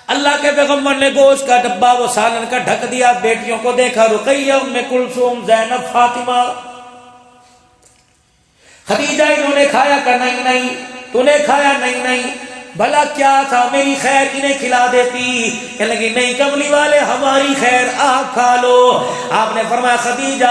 اللہ کے پیغمبر نے گوشت کا ڈبہ وہ سالن کا ڈھک دیا، بیٹیوں کو دیکھا، رقیہ، ام کلثوم، زینب، فاطمہ، خدیجہ انہوں نے کھایا کہ نہیں، تو نے کھایا نہیں، بھلا کیا تھا میری خیر انہیں کھلا دیتی؟ کہنے لگی نہیں کملی والے ہماری خیر آپ کھا لو۔ آپ نے فرمایا خدیجہ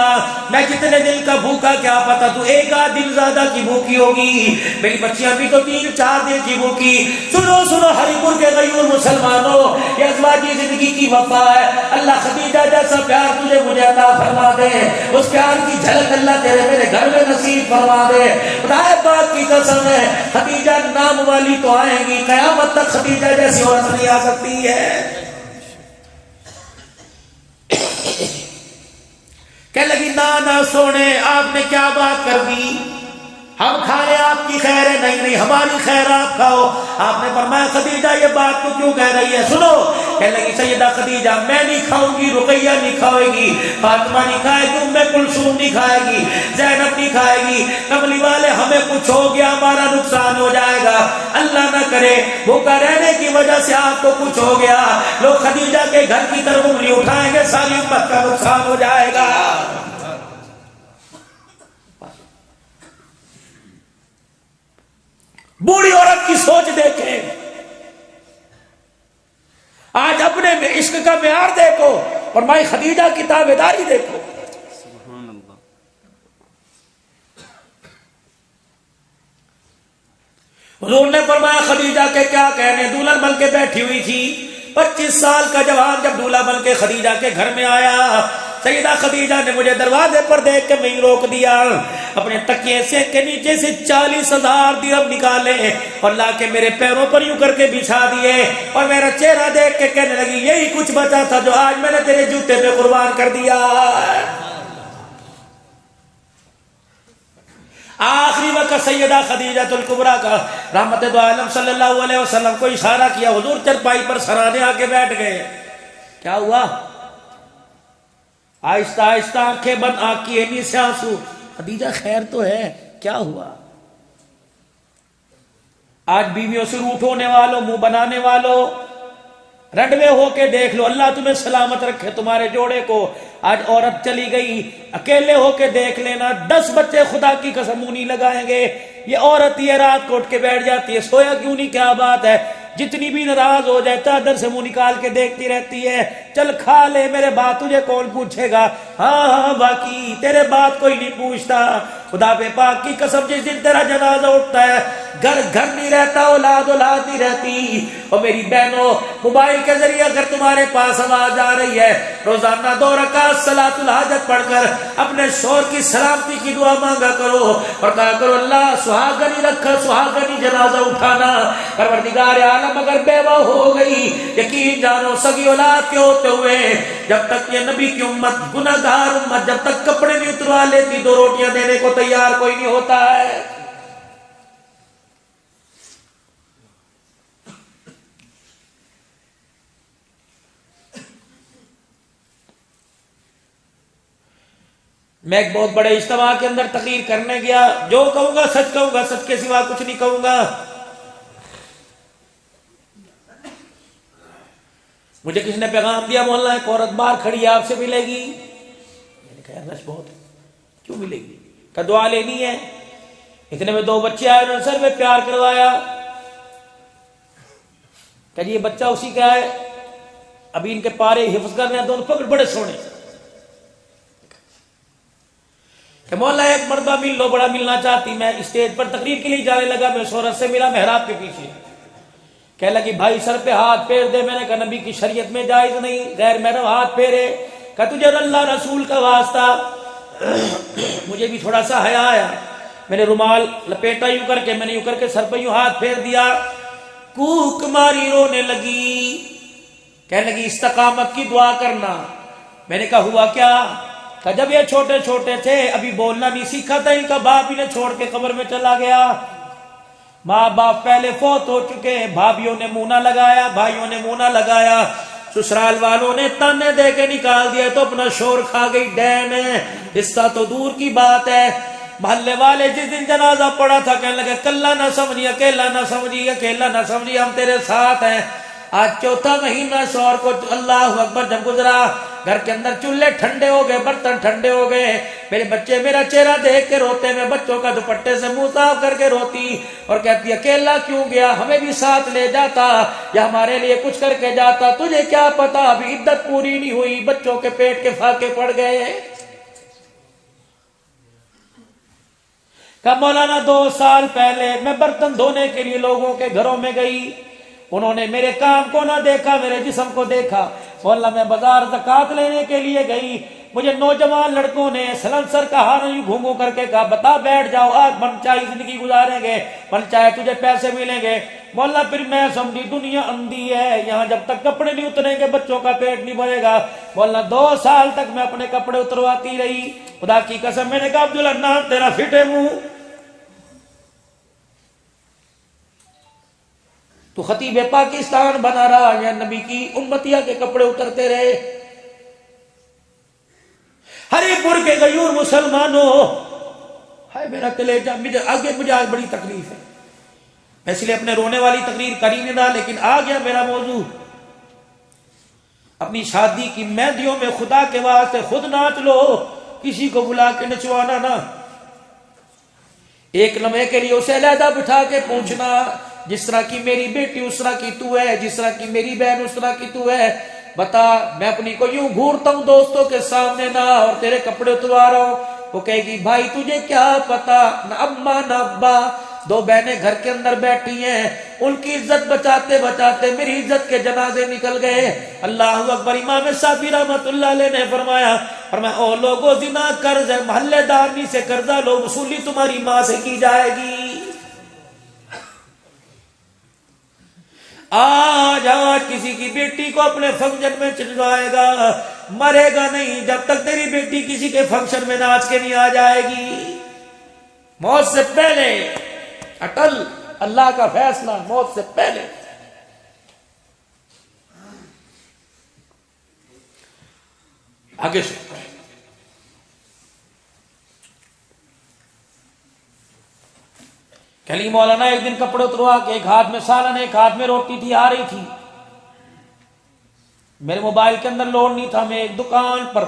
میں کتنے دن کا بھوکا کیا پتا، تو 1 دن زیادہ کی بھوکی ہوگی، میری بچیاں بھی تو 3-4 دن کی بھوکی۔ سنو ہری پور کے غیور مسلمانوں، یہ ازواجی زندگی کی وفا ہے۔ اللہ خدیجہ جیسا پیار تجھے مجھے عطا فرما دے، اس پیار کی جھلک اللہ تیرے میرے گھر میں نصیب فرما دے۔ خدا پاک کی قسم ہے خدیجہ نام والی تو آئیں گی، قیامت تک خدیجہ جیسی عورت نہیں آ سکتی ہے۔ کہنے لگی نا سونے آپ نے کیا بات کر دی، ہم کھا رہے آپ کی خیر ہے، نہیں ہماری خیر آپ کھاؤ۔ آپ نے فرمایا خدیجہ یہ بات تو کیوں کہہ رہی ہے؟ سنو، کہنے لگی سیدہ خدیجہ میں نہیں کھاؤں گی، رقیہ نہیں کھائے گی، فاطمہ نہیں کھائے گی، ام کلثوم نہیں کھائے گی، زینب نہیں کھائے گی، کملی والے ہمیں کچھ ہو گیا ہمارا نقصان ہو جائے گا، اللہ نہ کرے بھوکا رہنے کی وجہ سے آپ کو کچھ ہو گیا، لوگ خدیجہ کے گھر کی طرف انگلی اٹھائیں گے، ساری امت کا نقصان ہو جائے گا۔ بوڑھی عورت کی سوچ دیکھیں، آج اپنے عشق کا معیار دیکھو اور مائی خدیجہ کی تابعداری دیکھو۔ سبحان اللہ۔ حضور نے فرمایا خدیجہ کے کیا کہنے، دلہن بن کے بیٹھی ہوئی تھی، 25 سال کا جوان جب دولہا بن کے خدیجہ کے گھر میں آیا، سیدہ خدیجہ نے مجھے دروازے پر دیکھ کے میں روک دیا، اپنے تکیے سے کے نیچے سے 40,000 درہم نکالے اور لا کے میرے پیروں پر یوں کر کے بچھا دیے، اور میرا چہرہ دیکھ کے کہنے لگی یہی کچھ بچا تھا جو آج میں نے تیرے جوتے پہ قربان کر دیا۔ آخری وقت سیدہ خدیجہ الکبریٰ کا رحمت دو عالم صلی اللہ علیہ وسلم کو اشارہ کیا، حضور چرپائی پر سرانے آ کے بیٹھ گئے۔ کیا ہوا؟ آہستہ آہستہ آنکھیں بند، آنکھ کی اینی سے آنسو۔ خدیجہ خیر تو ہے؟ کیا ہوا؟ آج بیویوں سے روٹھ ہونے والوں، منہ بنانے والوں، رڈوے ہو کے دیکھ لو، اللہ تمہیں سلامت رکھے تمہارے جوڑے کو۔ آج عورت چلی گئی، اکیلے ہو کے دیکھ لینا، 10 بچے خدا کی قسم منہ نہیں لگائیں گے۔ یہ عورت یہ رات کو اٹھ کے بیٹھ جاتی ہے، سویا کیوں نہیں، کیا بات ہے؟ جتنی بھی ناراض ہو جائے چادر سے منہ نکال کے دیکھتی رہتی ہے، چل کھا لے میرے بات، تجھے کون پوچھے گا؟ ہاں باقی تیرے بات کوئی نہیں پوچھتا۔ خدا بے پاک کی قسم جس دن تیرا جنازہ اٹھتا ہے، گھر گھر نہیں رہتا، اولاد اولاد نہیں رہتی۔ اور میری بہنوں، موبائل کے ذریعے اگر تمہارے پاس آواز آ رہی ہے، روزانہ 2 رکعت صلاۃ الحاجت پڑھ کر اپنے شوہر کی سلامتی کی دعا مانگا کرو اور کہا کرو اللہ سہاگنی رکھا، سہاگنی جنازہ اٹھانا۔ پروردگار عالم اگر بیوہ ہو گئی، یقین جانو سگی اولاد کے ہوتے ہوئے جب تک یہ نبی کی امت، گناہ گار امت، جب تک کپڑے نہیں اتروا لیتی 2 روٹیاں دینے کو تیار کوئی نہیں ہوتا ہے۔ میں ایک بہت بڑے اجتماع کے اندر تقریر کرنے گیا، جو کہوں گا سچ کہوں گا، سچ کے سوا کچھ نہیں کہوں گا۔ مجھے کسی نے پیغام دیا مولانا ایک عورت باہر کھڑی ہے، آپ سے ملے گی۔ میں نے کہا رش بہت ہے، کیوں ملے گی؟ کہ دعا لینی ہے۔ اتنے میں 2 بچے آئے، انہوں نے سر میں پیار کروایا، کہ یہ بچہ اسی کا ہے، ابھی ان کے پارے حفظ کرنے ہیں، دونوں پکڑ بڑے سونے۔ کہ مولا ایک مردہ مل لو، بڑا ملنا چاہتی۔ میں اسٹیج پر تقریر کے لیے جانے لگا، میں اس عورت سے ملا محراب کے پیچھے، کہنے لگی بھائی سر پہ ہاتھ پھیر دے۔ میں نے کہا نبی کی شریعت میں جائز نہیں، غیر محرم ہاتھ پھیرے۔ کہ تجھے اللہ رسول کا واسطہ۔ مجھے بھی تھوڑا سا حیا آیا، میں نے رومال لپیٹا یوں کر کے، میں نے یوں کر کے سر پہ یوں ہاتھ پھیر دیا۔ کوک ماری رونے لگی، کہنے لگی استقامت کی دعا کرنا۔ میں نے کہا ہوا کیا؟ کہ جب یہ چھوٹے چھوٹے تھے، ابھی بولنا نہیں سیکھا تھا، ان کا باپ انہیں چھوڑ کے قبر میں چلا گیا، ماں باپ پہلے فوت ہو چکے، بھابھیوں نے منہ نہ لگایا، بھائیوں نے منہ نہ لگایا، سسرال والوں نے تانے دے کے نکال دیا تو اپنا شور کھا گئی ڈین ہے، حصہ تو دور کی بات ہے۔ محلے والے جس دن جنازہ پڑا تھا کہنے لگے کلا نہ سمجھی، اکیلا نہ سمجھی، اکیلا نہ سمجھی، ہم تیرے ساتھ ہیں۔ آج 4تھا مہینہ شوہر کو اللہ اکبر جب گزرا، گھر کے اندر چولہے ٹھنڈے ہو گئے، برتن ٹھنڈے ہو گئے، میرے بچے میرا چہرہ دیکھ کے روتے، میں بچوں کا دوپٹے سے منہ صاف کر کے روتی اور کہتی اکیلا کیوں گیا، ہمیں بھی ساتھ لے جاتا یا ہمارے لیے کچھ کر کے جاتا، تجھے کیا پتا ابھی عدت پوری نہیں ہوئی، بچوں کے پیٹ کے فاقے پڑ گئے۔ کہ مولانا 2 سال پہلے میں برتن دھونے کے لیے لوگوں کے گھروں میں گئی، انہوں نے میرے کام کو نہ دیکھا، میرے جسم کو دیکھا۔ مولانا میں بازار زکات لینے کے لیے گئی، مجھے نوجوان لڑکوں نے سلنسر کا ہار یوں گھوم کر کے کہا بتا بیٹھ جاؤ، آج من چاہے زندگی گزاریں گے، من چاہے تجھے پیسے ملیں گے۔ مولانا پھر میں سمجھی دنیا اندھی ہے، یہاں جب تک کپڑے نہیں اتریں گے بچوں کا پیٹ نہیں بھرے گا۔ مولانا 2 سال تک میں اپنے کپڑے اترواتی رہی، خدا کی قسم۔ میں نے کہا عبداللہ تیرا فٹے منہ، تو خطیب پاکستان بنا رہا یا نبی کی امتیہ کے کپڑے اترتے رہے؟ ہری پور کے غیور مسلمانوں، ہائے میرا کلیجہ، مجھے آج بڑی تکلیف ہے، میں اس لیے اپنے رونے والی تقریر کر ہی نہیں رہا، لیکن آ گیا میرا موضوع۔ اپنی شادی کی مہندیوں میں خدا کے واسطے خود ناچ لو، کسی کو بلا کے نچوانا نہ۔ ایک لمحے کے لیے اسے علیحدہ بٹھا کے پوچھنا، جس طرح کی میری بیٹی اس طرح کی تو ہے، جس طرح کی میری بہن اس طرح کی تو ہے، بتا میں اپنی کو یوں گھورتا ہوں دوستوں کے سامنے نہ اور تیرے کپڑے اتروا رہا ہوں، وہ کہے گی بھائی تجھے کیا پتا، نہ اماں نہ ابا، دو بہنیں گھر کے اندر بیٹھی ہیں، ان کی عزت بچاتے بچاتے میری عزت کے جنازے نکل گئے۔ اللہ اکبر۔ امام شافعی رحمت اللہ علیہ نے فرمایا او لوگو زنا قرض ہے، محلے دارنی سے قرضہ لو، وصولی تمہاری ماں سے کی جائے گی۔ آج کسی کی بیٹی کو اپنے فنکشن میں چلوائے گا، مرے گا نہیں جب تک تیری بیٹی کسی کے فنکشن میں ناچ کے نہیں آ جائے گی۔ موت سے پہلے اٹل، اللہ کا فیصلہ موت سے پہلے۔ آگے سے کلی مولانا ایک دن کپڑے اتروا کے ایک ہاتھ میں سالن ایک ہاتھ میں روٹی تھی، آ رہی تھی، میرے موبائل کے اندر لوڈ نہیں تھا، میں ایک دکان پر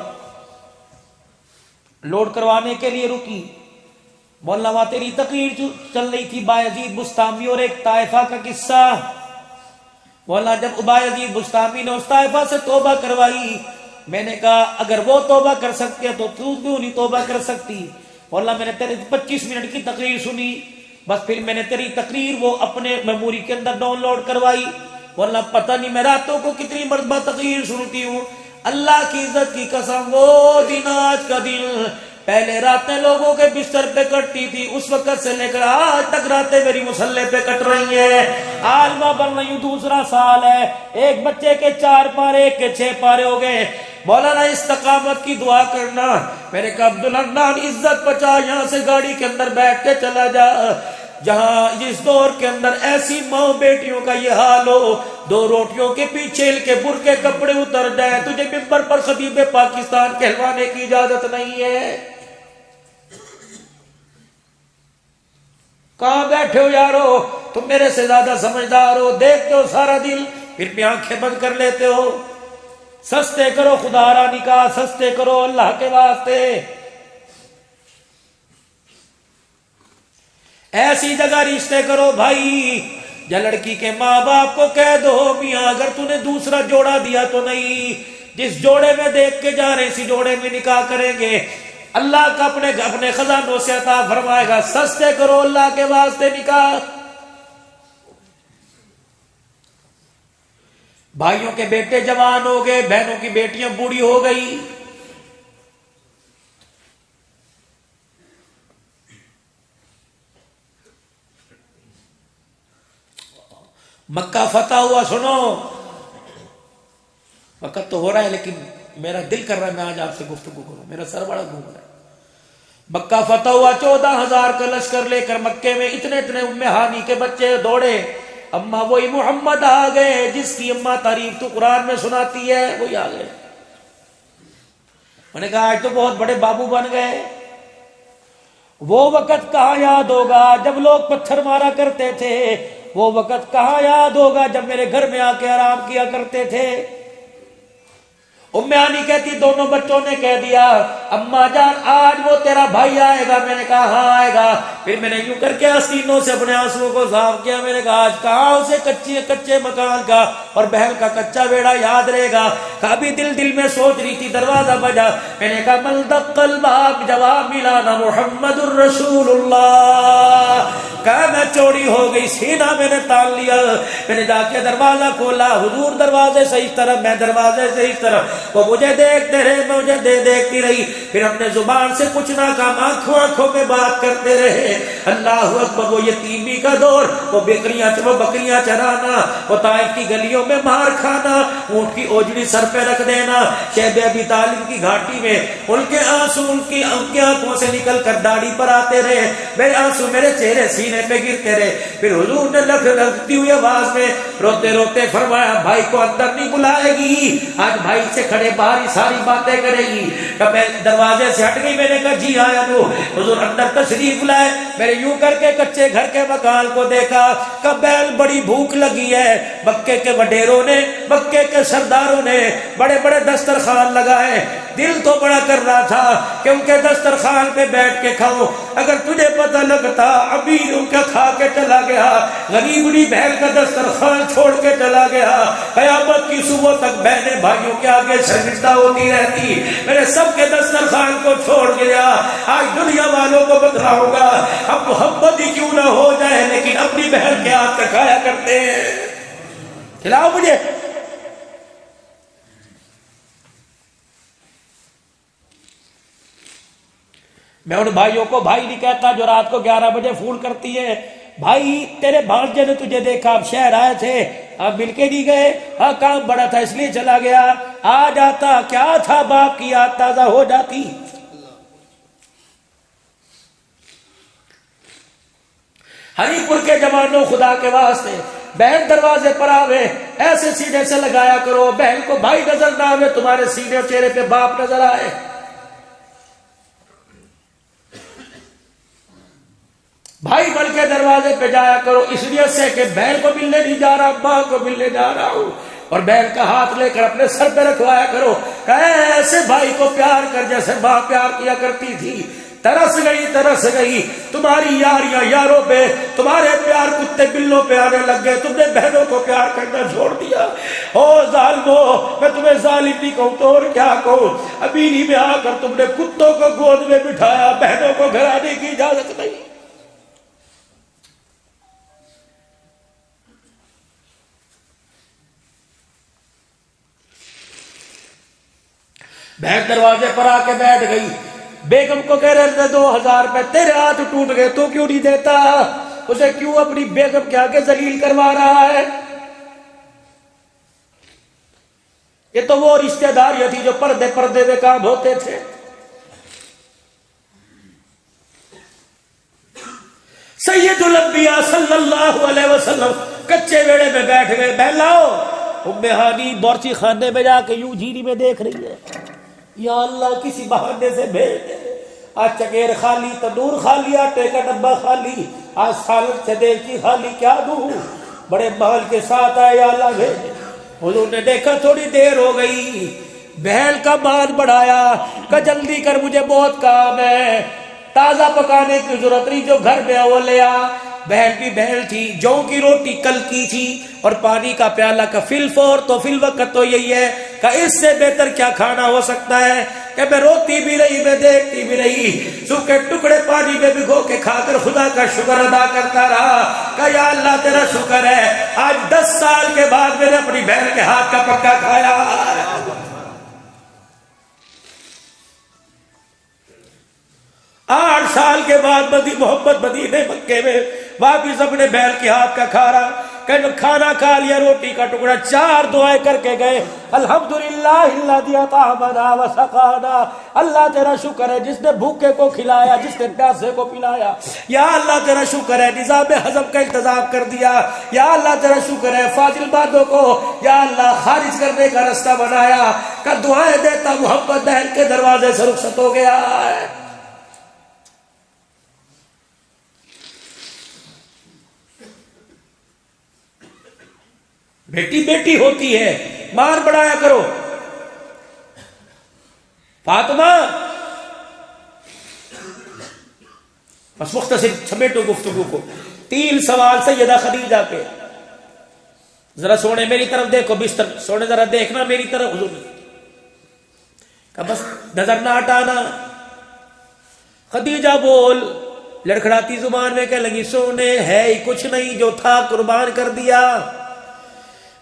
لوڈ کروانے کے لیے رکی۔ مولانا وہاں تیری تقریر چل رہی تھی بایزید بستامی اور ایک طائفہ کا قصہ۔ مولانا جب بایزید بستامی نے اس طائفہ سے توبہ کروائی، میں نے کہا اگر وہ توبہ کر سکتے ہیں تو تو کیوں نہیں توبہ کر سکتی؟ مولانا میں نے تیری 25 منٹ کی تقریر سنی، بس پھر میں نے تیری تقریر وہ اپنے میموری کے اندر ڈاؤن لوڈ کروائی۔ مولانا پتہ نہیں میں راتوں کو کتنی مرتبہ تقریر سنتی ہوں، اللہ کی عزت کی قسم وہ دن آج کا دن، پہلے راتیں لوگوں کے بستر پہ کٹتی تھی، اس وقت سے لے کر آج تک راتیں میری مسلح پہ کٹ رہی ہیں۔ آج میں بن رہی ہوں، دوسرا سال ہے، ایک بچے کے 4 پارے ایک کے 6 پارے ہو گئے۔ مولانا استقامت کی دعا کرنا۔ میں نے کہا عبدالحنان عزت بچا، یہاں سے گاڑی کے اندر بیٹھ کے چلا جا، جہاں جس دور کے اندر ایسی ماں بیٹیوں کا یہ حال ہو، 2 روٹیوں کے پیچھے کے بر کے کپڑے اتر جائیں، تجھے ممبر پر خطیب پاکستان کہلوانے کی اجازت نہیں ہے۔ کہاں بیٹھے ہو یارو؟ تم میرے سے زیادہ سمجھدار ہو، دیکھتے ہو سارا دل، پھر بھی آنکھیں بند کر لیتے ہو۔ سستے کرو خدا را نکاح، سستے کرو اللہ کے واسطے۔ ایسی جگہ رشتے کرو بھائی، یا لڑکی کے ماں باپ کو کہہ دو میاں اگر تو نے دوسرا جوڑا دیا تو نہیں، جس جوڑے میں دیکھ کے جا رہے اسی جوڑے میں نکاح کریں گے، اللہ کا اپنے خزانوں سے عطا فرمائے گا۔ سستے کرو اللہ کے واسطے نکاح۔ بھائیوں کے بیٹے جوان ہو گئے، بہنوں کی بیٹیاں بوڑھی ہو گئی، مکہ فتح ہوا، سنو وقت تو ہو رہا ہے لیکن میرا دل کر رہا ہے میں آج آپ سے گفتگو کروں، میرا سر بڑا گھوم رہا ہے۔ مکہ فتح ہوا، 14,000 کا لشکر لے کر مکے میں اتنے ام ہانی کے بچے دوڑے، اما وہی محمد آ گئے جس کی اما تعریف تو قرآن میں سناتی ہے، وہی آ گئے۔ میں نے کہا آج تو بہت بڑے بابو بن گئے۔ وہ وقت کہاں یاد ہوگا جب لوگ پتھر مارا کرتے تھے، وہ وقت کہاں یاد ہوگا جب میرے گھر میں آ کے آرام کیا کرتے تھے۔ ام ہانی کہتی دونوں بچوں نے کہہ دیا اما جان آج وہ تیرا بھائی آئے گا، میں نے کہا ہاں آئے گا۔ پھر میں نے یوں کر کے آستینوں سے اپنے آنسوؤں کو صاف کیا، میں نے کہا آج کہاں اسے کچے مکان کا اور بہن کا کچا بیڑا یاد رہے گا۔ کبھی دل میں سوچ رہی تھی، دروازہ بجا، میں نے کہا من دق الباب، جواب ملا نا محمد الرسول اللہ۔ کہا میں چوری ہو گئی، سینہ میں نے تان لیا، میں نے جا کے دروازہ کھولا، حضور دروازے سے اس طرف، میں دروازے سے اس طرف، وہ مجھے دیکھتے رہے، میں مجھے دیکھتی رہی، پھر ہم نے زبان سے کچھ نہ کہا، آنکھوں میں بات کرتے رہے۔ اللہ اکبر، وہ یتیمی کا دور، وہ بکریاں چرانا، وہ طائف کی گلیوں میں مار کھانا، اونٹ کی اوجڑی سر پہ رکھ دینا، شیب ابی طالب کی گھاٹی میں ان کے آنسو ان کی آنکھوں سے نکل کر داڑھی پر آتے رہے، میرے آنسو میرے چہرے سینے پہ گرتے رہے۔ پھر حضور نے لگتی ہوئی آواز میں روتے روتے فرمایا بھائی کو اندر نہیں بلائے گی، آج بھائی سے کھڑے باہر ساری باتیں کرے گی۔ میں دروازے سے ہٹ گئی، میں نے کہا جی آیا تو حضور اندر تشریف لائے۔ میں نے یوں کر کے کچے گھر کے مکان کو دیکھا، کبیل بڑی بھوک لگی ہے، مکے کے وڈیروں نے، مکے کے سرداروں نے بڑے بڑے دسترخوان لگائے۔ دل تو بڑا کر رہا تھا کہ ان کے دسترخوان پہ بیٹھ کے کھاؤں، اگر تجھے پتہ لگتا امیر ان کا کھا کے چلا گیا، غریبنی بہن کا دسترخوان چھوڑ کے چلا گیا، قیامت کی صبح تک بہنیں بھائیوں کے آگے شرمندہ ہوتی رہتی، میرے سب کے دسترخوان کو چھوڑ گیا، آج دنیا والوں کو بتلاؤں گا اب محبت ہی کیوں نہ ہو جائے لیکن اپنی بہن کے ہاتھ کا کھایا کرتے ہیں، کھلاؤ مجھے۔ میں ان بھائیوں کو بھائی نہیں کہتا جو رات کو 11 بجے فون کرتی ہے، بھائی تیرے بھانجے نے تجھے دیکھا، آپ شہر آئے تھے، آپ مل کے نہیں گئے، ہاں کام بڑا تھا اس لیے چلا گیا، آ جاتا کیا تھا، باپ کی یاد تازہ ہو جاتی۔ ہری پور کے جوانوں خدا کے واسطے بہن دروازے پر آوے ایسے سینے سے لگایا کرو، بہن کو بھائی نظر نہ آوے، تمہارے سینے اور چہرے پہ باپ نظر آئے۔ بھائی بن کے دروازے پہ جایا کرو، اس لیے سے کہ بہن کو ملنے نہیں جا رہا، ماں کو ملنے جا رہا ہوں، اور بہن کا ہاتھ لے کر اپنے سر پہ رکھوایا کرو، ایسے بھائی کو پیار کر جیسے ماں پیار کیا کرتی تھی۔ ترس گئی تمہاری یاریاں یاروں پہ، تمہارے پیار کتے بلوں پہ آنے لگ گئے، تم نے بہنوں کو پیار کرنا چھوڑ دیا۔ او ظالمو، میں تمہیں ظالم نہیں کہوں تو اور کیا کہوں، ابھی میں آ کر تم نے کتوں کو گود میں بٹھایا، بہنوں کو گھر آنے کی اجازت نہیں۔ بہن دروازے پر آ کے بیٹھ گئی، بیگم کو کہہ رہے تھے 2000 روپے، تیرے ہاتھ ٹوٹ گئے تو کیوں نہیں دیتا، اسے کیوں اپنی بیگم کے آگے ذلیل کروا رہا ہے؟ یہ تو وہ رشتہ داریاں تھی جو پردے میں کام ہوتے تھے۔ سید الانبیاء صلی اللہ علیہ وسلم کچے ویڑے میں بیٹھ گئے، بہلاؤ، ام ہانی بورچی خانے میں جا کے یوں جھیری میں دیکھ رہی ہے، یا اللہ کسی بہانے سے بھیج دے، آج چکیر خالی، تندور خالی، آٹے کا ڈبہ خالی، آج سالن سے دیگچی خالی، کیا دوں، بڑے مال کے ساتھ آئے، یا اللہ بھیج دے۔ حضور نے دیکھا تھوڑی دیر ہو گئی، بہن کا مان بڑھایا کہ جلدی کر مجھے بہت کام ہے، تازہ پکانے کی ضرورت نہیں، جو گھر میں وہ لے آ۔ بہن بھی بہن تھی، جو کی روٹی کل کی تھی اور پانی کا پیالہ کا فی الفور، تو فی الوقت تو یہی ہے کہ اس سے بہتر کیا کھانا ہو سکتا ہے کہ میں روتی بھی رہی، میں دیکھتی بھی رہی، سوکھے ٹکڑے پانی میں بھگو کے کھا کر خدا کا شکر ادا کرتا رہا کہ یا اللہ تیرا شکر ہے، آج 10 سال کے بعد میں نے اپنی بہن کے ہاتھ کا پکا کھایا۔ 8 سال کے بعد محمد مدینے مکے میں واپس اپنے بہن کے ہاتھ کا کھا رہا، کھانا کھا لیا، روٹی کا ٹکڑا، 4 دعائیں کر کے گئے، الحمدللہ الذی اطعمنا وسقانا، اللہ تیرا شکر ہے جس نے بھوکے کو کھلایا، جس نے پیاسے کو پلایا، یا اللہ تیرا شکر ہے نظام ہضم کا انتظام کر دیا، یا اللہ تیرا شکر ہے فاضل بادوں کو یا اللہ خارج کرنے کا راستہ بنایا، کہ دعائیں دیتا محمد بہن کے دروازے سے رخصت ہو گیا ہے۔ بیٹی بیٹی ہوتی ہے، مان بڑھایا کرو۔ فاطمہ، بس مختصر سمیٹو گفتگو کو، 3 سوال سیدہ خدیجہ کے، ذرا سونے میری طرف دیکھو، بستر سونے ذرا دیکھنا میری طرف، حضور نے کہا بس نظر نہ ہٹانا۔ خدیجہ بول، لڑکھڑاتی زبان میں کہنے لگی سونے ہے ہی کچھ نہیں، جو تھا قربان کر دیا،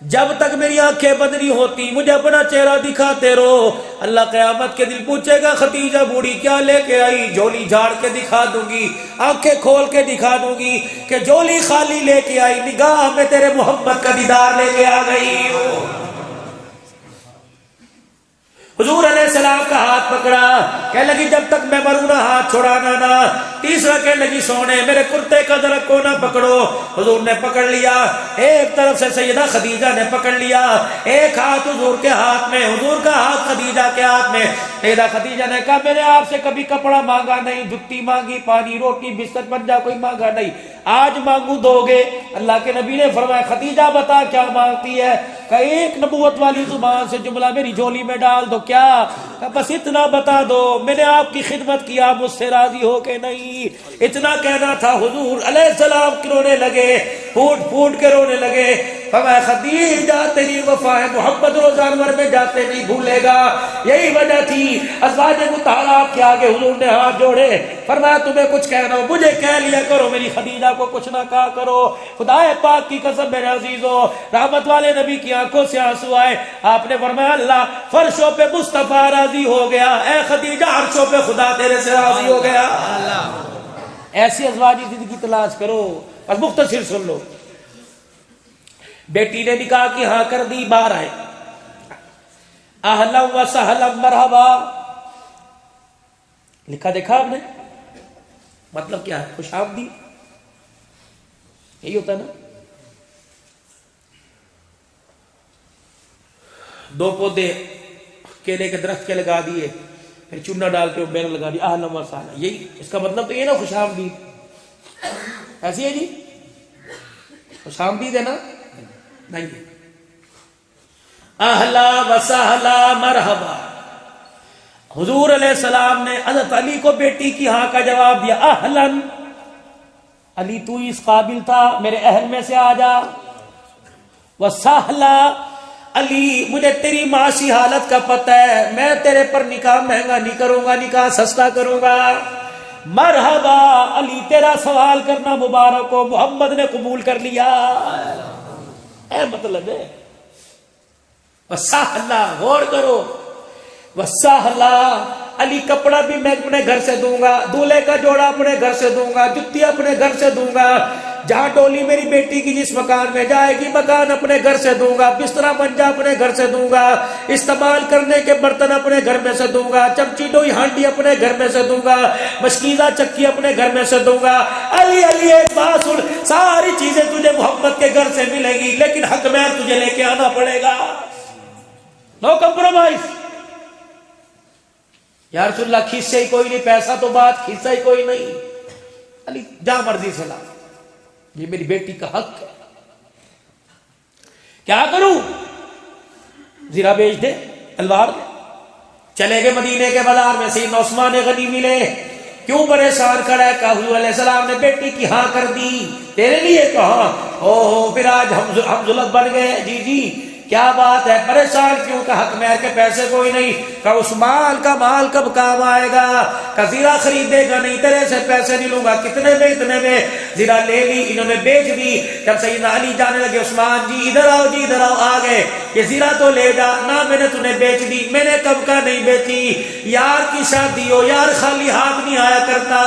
جب تک میری آنکھیں بند نہیں ہوتی مجھے اپنا چہرہ دکھاتے رہو، اللہ قیامت کے دن پوچھے گا خدیجہ بوڑھی کیا لے کے آئی، جھولی جھاڑ کے دکھا دوں گی، آنکھیں کھول کے دکھا دوں گی کہ جھولی خالی لے کے آئی، نگاہ میں تیرے محمد کا دیدار لے کے آ گئی ہو۔ حضور علیہ السلام کا ہاتھ پکڑا، کہنے لگی جب تک میں مروں نہ ہاتھ چھڑانا نہ۔ تیسرا کہنے لگی سونے میرے کرتے کا ذرا کونا پکڑو، حضور نے پکڑ لیا، ایک طرف سے سیدہ خدیجہ نے پکڑ لیا، ایک ہاتھ حضور کے ہاتھ میں، حضور کا ہاتھ خدیجہ کے ہاتھ میں۔ سیدہ خدیجہ نے کہا میں نے آپ سے کبھی کپڑا مانگا نہیں، جتی مانگی، پانی روٹی بستر پنجا کوئی مانگا نہیں، آج مانگوں دو گے؟ اللہ کے نبی نے فرمایا خدیجہ بتا کیا مانگتی ہے؟ کہ ایک نبوت والی زبان سے جملہ میری جھولی میں ڈال دو، کیا؟ کہا بس اتنا بتا دو میں نے آپ کی خدمت کی، آپ مجھ سے راضی ہو کہ نہیں؟ اتنا کہنا تھا۔ حضور علیہ السلام رونے لگے، پھوٹ پھوٹ کے رونے لگے۔ فرمایا خدیجہ تیری وفا ہے، محمد روزہ انور میں جاتے نہیں بھولے گا۔ یہی وجہ تھی ازواج مطہرات کے آگے حضور نے ہاتھ جوڑے، فرمایا تمہیں کچھ کہنا ہو مجھے کہہ لیا کرو، میری خدیجہ کو کچھ نہ کہا کرو۔ خدا پاک کی قسم میرے عزیزو، رحمت والے نبی کی آنکھوں سے آنسو آئے۔ آپ نے فرمایا اللہ فرشوں پہ مصطفیٰ راضی ہو گیا، اے خدیجہ عرشوں پہ خدا تیرے سے راضی ہو گیا۔ ایسی ازواجی زندگی تلاش کرو۔ بس مختصر سن لو، بیٹی نے نکاح کی ہاں کر دی، باہر آئے، اہلا و سہلا مرحبا لکھا دیکھا آپ نے؟ مطلب کیا ہے؟ خوش آمدید، یہی ہوتا ہے نا۔ دو پودے کیلے کے درخت کے لگا دیے، پھر چونا ڈال کے بین لگا دیا، اہلا و سہلا، یہی اس کا مطلب تو یہ نا خوش آمدید۔ ایسی ہے جی، خوش آمدید ہے نا؟ نہیں، اہلا و سہلا مرحبا۔ حضور علیہ السلام نے حضرت علی کو بیٹی کی ہاں کا جواب دیا، اہلن، علی تو اس قابل تھا، میرے اہل میں سے آ جا۔ وسہلا، علی مجھے تیری معاشی حالت کا پتہ ہے، میں تیرے پر نکاح مہنگا نہیں کروں گا، نکاح سستا کروں گا۔ مرحبا، علی تیرا سوال کرنا مبارک ہو، محمد نے قبول کر لیا۔ اے مطلب ہے وسہلا، غور کرو، وسہلا، علی کپڑا بھی میں اپنے گھر سے دوں گا، دولہے کا جوڑا اپنے گھر سے دوں گا، جتی اپنے گھر سے دوں گا، جہاں ڈولی میری بیٹی کی جس مکان میں جائے گی مکان اپنے گھر سے دوں گا، بسترا منجا اپنے گھر سے دوں گا، استعمال کرنے کے برتن اپنے گھر میں سے دوں گا، چمچی ڈوئی ہانڈی اپنے گھر میں سے دوں گا، مشکیزہ چکی اپنے گھر میں سے دوں گا۔ علی علی ایک بات سن، ساری چیزیں تجھے محمد کے گھر سے ملے گی، لیکن حق میں تجھے لے کے آنا پڑے گا، نو کمپرومائز۔ یا رسول اللہ کھیسے ہی کوئی نہیں، پیسہ تو بات، کھیسا ہی کوئی نہیں۔ علی جا مرضی سے لا، یہ میری بیٹی کا حق ہے، کیا کروں؟ زیرہ بیچ دے، تلوار دے۔ چلے گئے مدینے کے بازار میں، سیدنا عثمان غنی ملے، کیوں پریشان کرا ہے؟ کہا حضور علیہ السلام نے بیٹی کی ہاں کر دی، تیرے لیے کہا، اوہ پھر آج ہم ظلم بن گئے، جی جی کیا بات ہے، پریشان کیوں؟ کہ حق مہر کے پیسے کوئی نہیں۔ کہ عثمان کا مال کب کام آئے گا؟ کہ زیرہ خریدے گا نہیں، تیرے سے پیسے نہیں لوں گا۔ کتنے میں؟ اتنے میں۔ زیرہ لے لی، انہوں نے بیچ دی۔ جب سیدنا علی جانے لگے، عثمان جی ادھر آؤ، جی ادھر آؤ، آ گئے، یہ زیرہ تو لے جا نہ، میں نے تمہیں بیچ دی، میں نے کب کا نہیں بیچی، یار کی شادی ہو، یار خالی ہاتھ نہیں آیا کرتا،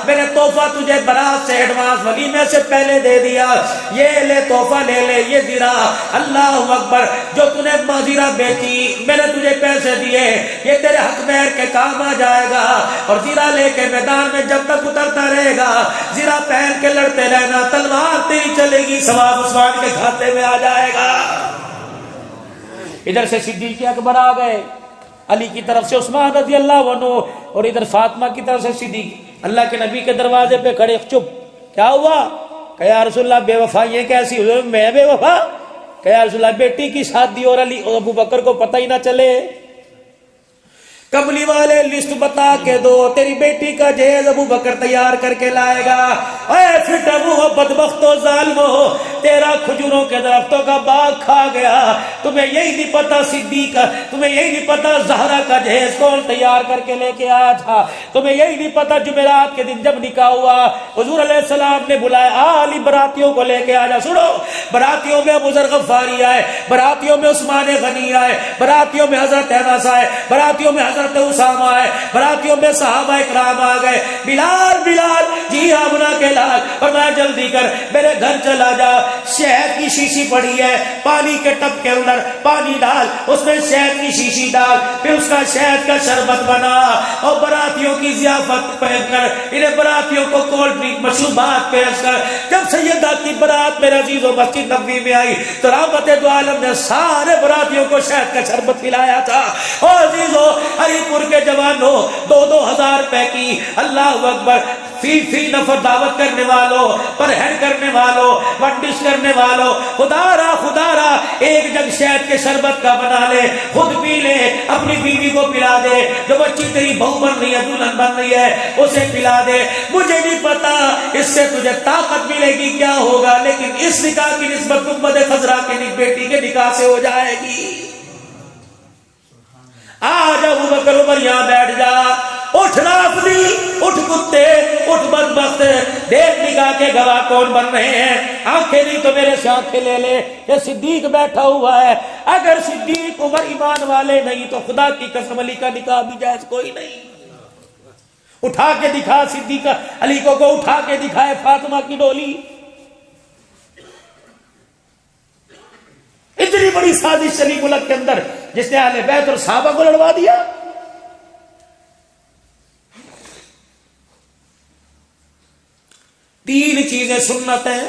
میں نے تحفہ تجھے برات سے ایڈوانس ولیمے سے پہلے دے دیا، یہ لے تحفہ لے لے، یہ زیرہ، اللہ اکبر، جو تو نے زیرہ بیچی میں نے تجھے پیسے دیے، یہ تیرے حق مہر کے کام آ جائے گا، اور زیرہ لے کے میدان میں جب تک اترتا رہے گا، زیرہ پہن کے لڑتے رہنا، تلوار تیری چلے گی، ثواب عثمان کے کھاتے میں آ جائے گا۔ ادھر سے صدیق اکبر آ گئے، علی کی طرف سے عثمان رضی اللہ عنہ، اور ادھر فاطمہ کی طرف سے صدیق، اللہ کے نبی کے دروازے پہ کھڑے، چپ، کیا ہوا؟ کہ یا رسول اللہ بے وفا یہ کیسی ہوئی؟ میں بے وفا؟ کہ یا رسول اللہ بیٹی کی شادی اور علی اور ابو بکر کو پتہ ہی نہ چلے، کملی والے لسٹ بتا کے دو، تیری بیٹی کا جہیز ابو بکر تیار کر کے لائے گا۔ اے پھٹ ابو بدبخت و ظالمو، تیرا کھجوروں کے درختوں کا باغ کھا گیا، تمہیں یہی نہیں پتا صدیق، تمہیں یہی نہیں پتا زہرا کا جہیز کون تیار کر کے لے کے آیا تھا، تمہیں یہی نہیں پتا جمعرات کے دن جب نکاح ہوا حضور علیہ السلام نے بلایا، علی براتیوں کو لے کے آ جا۔ سنو، براتیوں میں ابو ذر غفاری آئے، براتیوں میں عثمان غنی آئے، براتیوں میں حضرت انس آئے، براتیوں میں حضرت اسامہ آئے، براتیوں میں صحابہ اکرام آ گئے۔ بلال بلال جی ہاں بنا کے لال، فرمایا جلدی کر میرے گھر چلا جا، شہد کی شیشی پڑی ہے، پانی کے ٹب کے اندر پانی ڈال، اس میں شہد کی شیشی ڈال، پھر اس کا شہد کا شربت بنا، اور براتیوں کی ضیافت پیش کر، انہیں براتیوں کو کولڈ ڈرنک مشروبات پیش کر۔ جب سیدہ کی برات میرے عزیزوں مسجد نبوی میں آئی تو رحمت دو عالم نے سارے براتیوں کو شہد کا شربت پلایا تھا۔ اور عزیزوں علی پور کے جوانوں 2,000 روپے کی، اللہ اکبر، فی نفر دعوت کرنے والوں، پرہیز کرنے والوں، ورزش کرنے والوں، خدا را ایک جگ شہد کے شربت کا بنا لے، خود پی لے، اپنی بیوی کو پلا دے، جو بچی تیری بہو بن رہی ہے، دلہن بن رہی ہے، اسے پلا دے۔ مجھے نہیں پتا اس سے تجھے طاقت ملے گی کیا ہوگا، لیکن اس نکاح کی نسبت امت خضرا کی بیٹی کے نکاح سے ہو جائے گی۔ آج ابو بکر عمر یہاں بیٹھ جا، اٹھ رافضی، اٹھ کتے، اٹھ بدبخت، دیکھ نکاح کے گواہ کون بن رہے ہیں۔ آنکھیں نہیں تو میرے سے آنکھیں لے لے، یہ صدیق بیٹھا ہوا ہے۔ اگر صدیق عمر ایمان والے نہیں تو خدا کی قسم علی کا نکاح بھی جائز کوئی نہیں۔ اٹھا کے دکھا صدیق علی کو اٹھا کے دکھائے فاطمہ کی ڈولی۔ اتنی بڑی سازش چلی ملک کے اندر جس نے اہل بیت اور صحابہ کو لڑوا دیا۔ تین چیزیں سنت ہیں،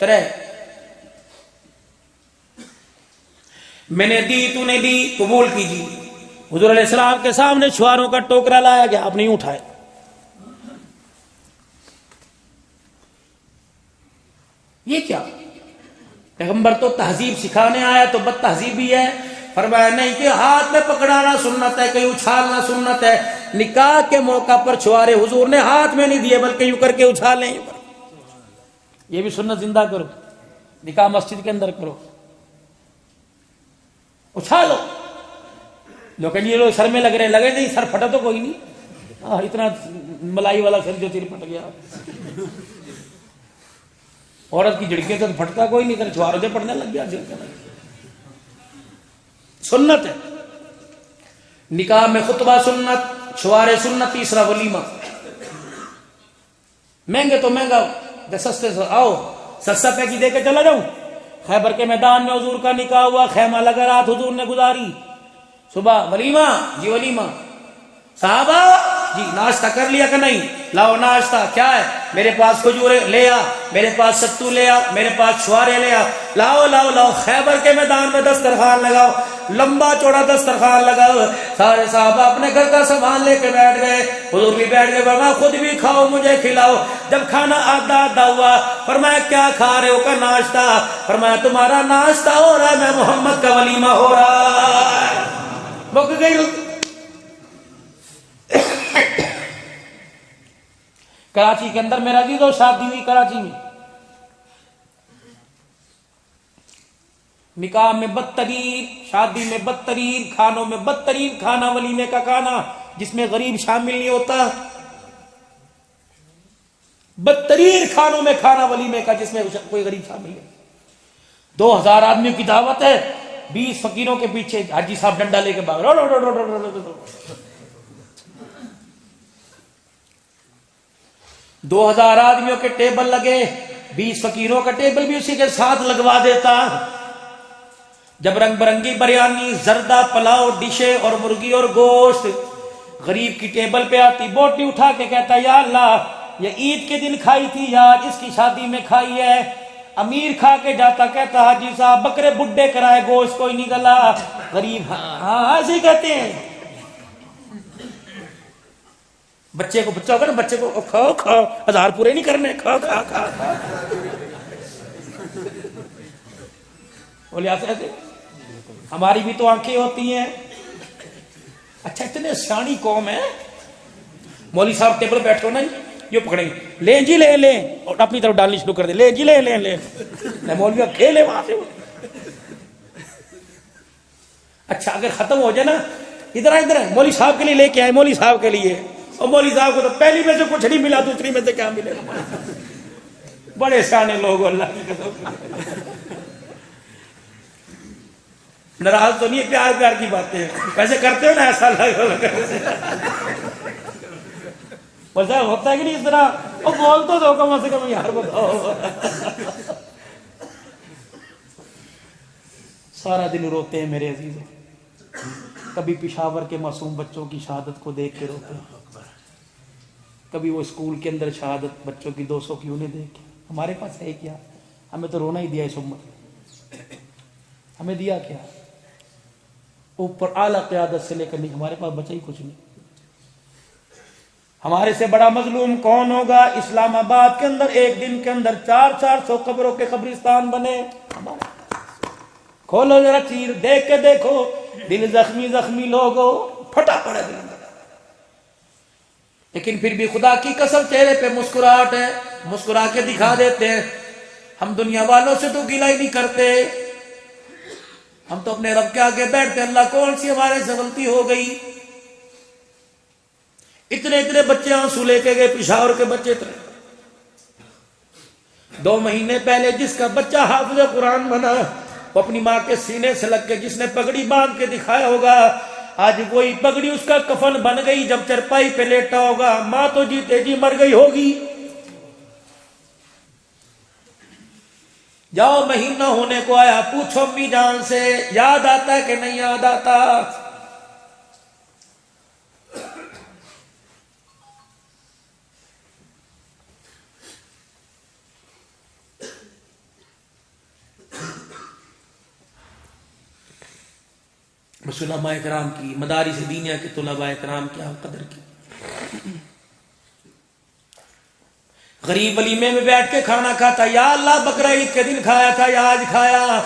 ترے میں نے دی، تو نے دی، قبول کیجیے۔ حضور علیہ السلام کے سامنے چھواروں کا ٹوکرا لایا گیا، آپ نہیں اٹھائے۔ یہ کیا؟ پیغمبر تو تہذیب سکھانے آیا تو بد تہذیبی ہے۔ فرمایا نہیں کہ ہاتھ میں پکڑانا سنت ہے، کہیں اچھالنا سنت ہے۔ نکاح کے موقع پر چھوارے حضور نے ہاتھ میں نہیں دیے بلکہ یوں کر کے اچھالیں۔ یہ بھی سنت زندہ کرو، نکاح مسجد کے اندر کرو، اچھالو۔ لوگ یہ لوگ سر میں لگ رہے، لگے نہیں، سر پھٹا تو کوئی نہیں، اتنا ملائی والا سر جو تیر پھٹ گیا۔ عورت کی جھڑکیں تو پھٹتا کوئی نہیں، چھواروں سے پڑنے لگ گیا۔ سنت ہے نکاح میں خطبہ سنت، چھوارے سنت، تیسرا ولیمہ۔ مہنگے تو مہنگا، سستے سے آؤ، سستا پیکی دے کے چلا جاؤں۔ خیبر کے میدان میں حضور کا نکاح ہوا، خیمہ لگا، رات حضور نے گزاری، صبح ولیمہ، جی ولیمہ۔ صحابہ جی ناشتہ کر لیا کہ نہیں؟ لاؤ ناشتہ، کیا ہے؟ میرے پاس کھجورے لے آ، میرے پاس ستو لے آ، میرے پاس چھوارے لے آ، لاؤ لاؤ لاؤ۔ خیبر کے میدان میں دسترخوان لگاؤ، لمبا چوڑا دسترخوان لگاؤ۔ سارے صحابہ اپنے گھر کا سامان لے کے بیٹھ گئے، حضور بھی بیٹھ گئے۔ فرمایا خود بھی کھاؤ، مجھے کھلاؤ۔ جب کھانا آدھا ہوا، فرمایا کیا کھا رہے ہو؟ کا ناشتہ۔ فرمایا تمہارا ناشتہ ہو رہا ہے، میں محمد کا ولیمہ ہو رہا ہے۔ مک گئی۔ کراچی کے اندر میرا عزیزو شادی ہوئی، کراچی میں نکاح میں بدترین، شادی میں بدترین، کھانوں میں بدترین کھانا ولیمے کا کھانا جس میں غریب شامل نہیں ہوتا۔ بدترین کھانوں میں کھانا ولیمے کا جس میں کوئی غریب شامل نہیں۔ 2000 آدمیوں کی دعوت ہے، 20 فقیروں کے پیچھے حاجی صاحب ڈنڈا لے کے بھاگ رہے۔ 2000 آدمیوں کے ٹیبل لگے، 20 فقیروں کا ٹیبل بھی اسی کے ساتھ لگوا دیتا۔ جب رنگ برنگی بریانی، زردہ، پلاؤ، ڈشیں اور مرغی اور گوشت غریب کی ٹیبل پہ آتی، بوٹی اٹھا کے کہتا یا اللہ یہ عید کے دن کھائی تھی یا اس کی شادی میں کھائی ہے۔ امیر کھا کے جاتا، کہتا حاجی صاحب بکرے بڈھے کرائے، گوشت کوئی نہیں گلا۔ غریب ہاں ایسے ہی کہتے ہیں۔ بچے کو بچہ ہوگا نا، بچے کو کھاؤ کھاؤ، 1000 پورے نہیں کرنے، کھاؤ کھاؤ کھاؤ۔ بولے ایسے ہماری بھی تو آنکھیں ہوتی ہیں۔ اچھا اتنے سیانی قوم ہے، مولوی صاحب ٹیبل بیٹھو نا، یہ پکڑیں گے، لیں جی لیں لیں، اور اپنی طرف ڈالنی شروع کر دیں، لیں جی لیں لیں لیں، مولوی اب کھیلے وہاں سے۔ اچھا اگر ختم ہو جائے نا، ادھر ادھر مولوی صاحب کے لیے لے کے آئے، مولوی صاحب کے لیے، اور مولوی صاحب کو تو پہلی میں سے کچھ نہیں ملا، دوسری میں سے کیا ملے گا؟ بڑے سیانے لوگ اللہ کی قسم۔ ناراض تو نہیں، پیار پیار کی باتیں ویسے کرتے ہو نا، ایسا ویسا ہوتا ہے کہ نہیں اس طرح؟ اور بول تو دو کم سے کم یار، بتاؤ۔ سارا دن روتے ہیں میرے عزیزوں، کبھی پشاور کے معصوم بچوں کی شہادت کو دیکھ کے روتے ہیں، کبھی وہ اسکول کے اندر شہادت بچوں کی 200 کی انہیں دیکھ کے۔ ہمارے پاس ہے کیا؟ ہمیں تو رونا ہی دیا اس امت، ہمیں دیا کیا؟ اوپر اعلیٰ قیادت سے لے کر نہیں، ہمارے پاس بچا ہی کچھ نہیں۔ ہمارے سے بڑا مظلوم کون ہوگا؟ اسلام آباد کے اندر ایک دن کے اندر 400 قبروں کے قبرستان بنے. کھولو ذرا چیر، دیکھ کے دیکھو، دل زخمی زخمی لوگوں پھٹا پڑا دل اندر. لیکن پھر بھی خدا کی قسم چہرے پہ مسکراہٹ ہے، مسکرا کے دکھا دیتے ہیں. ہم دنیا والوں سے تو گلہ ہی نہیں کرتے، ہم تو اپنے رب کے آگے بیٹھتے اللہ کون سی ہمارے سے غلطی ہو گئی. اتنے بچے آنسو لے کے گئے، پشاور کے بچے اتنے. 2 مہینے پہلے جس کا بچہ حافظ قرآن بنا، وہ اپنی ماں کے سینے سے لگ کے جس نے پگڑی باندھ کے دکھایا ہوگا، آج وہی پگڑی اس کا کفن بن گئی. جب چرپائی پہ لیٹا ہوگا، ماں تو جیتے جی مر گئی ہوگی. جاؤ مہینہ ہونے کو آیا، پوچھو امی جان سے یاد آتا ہے کہ نہیں یاد آتا. علماء کرام کی، مدارس دینیہ کے طلباء کرام کی قدر کی. غریب ولیمے میں بیٹھ کے کھانا کھاتا، یا اللہ بقرہ عید کے دن کھایا تھا یا آج کھایا؟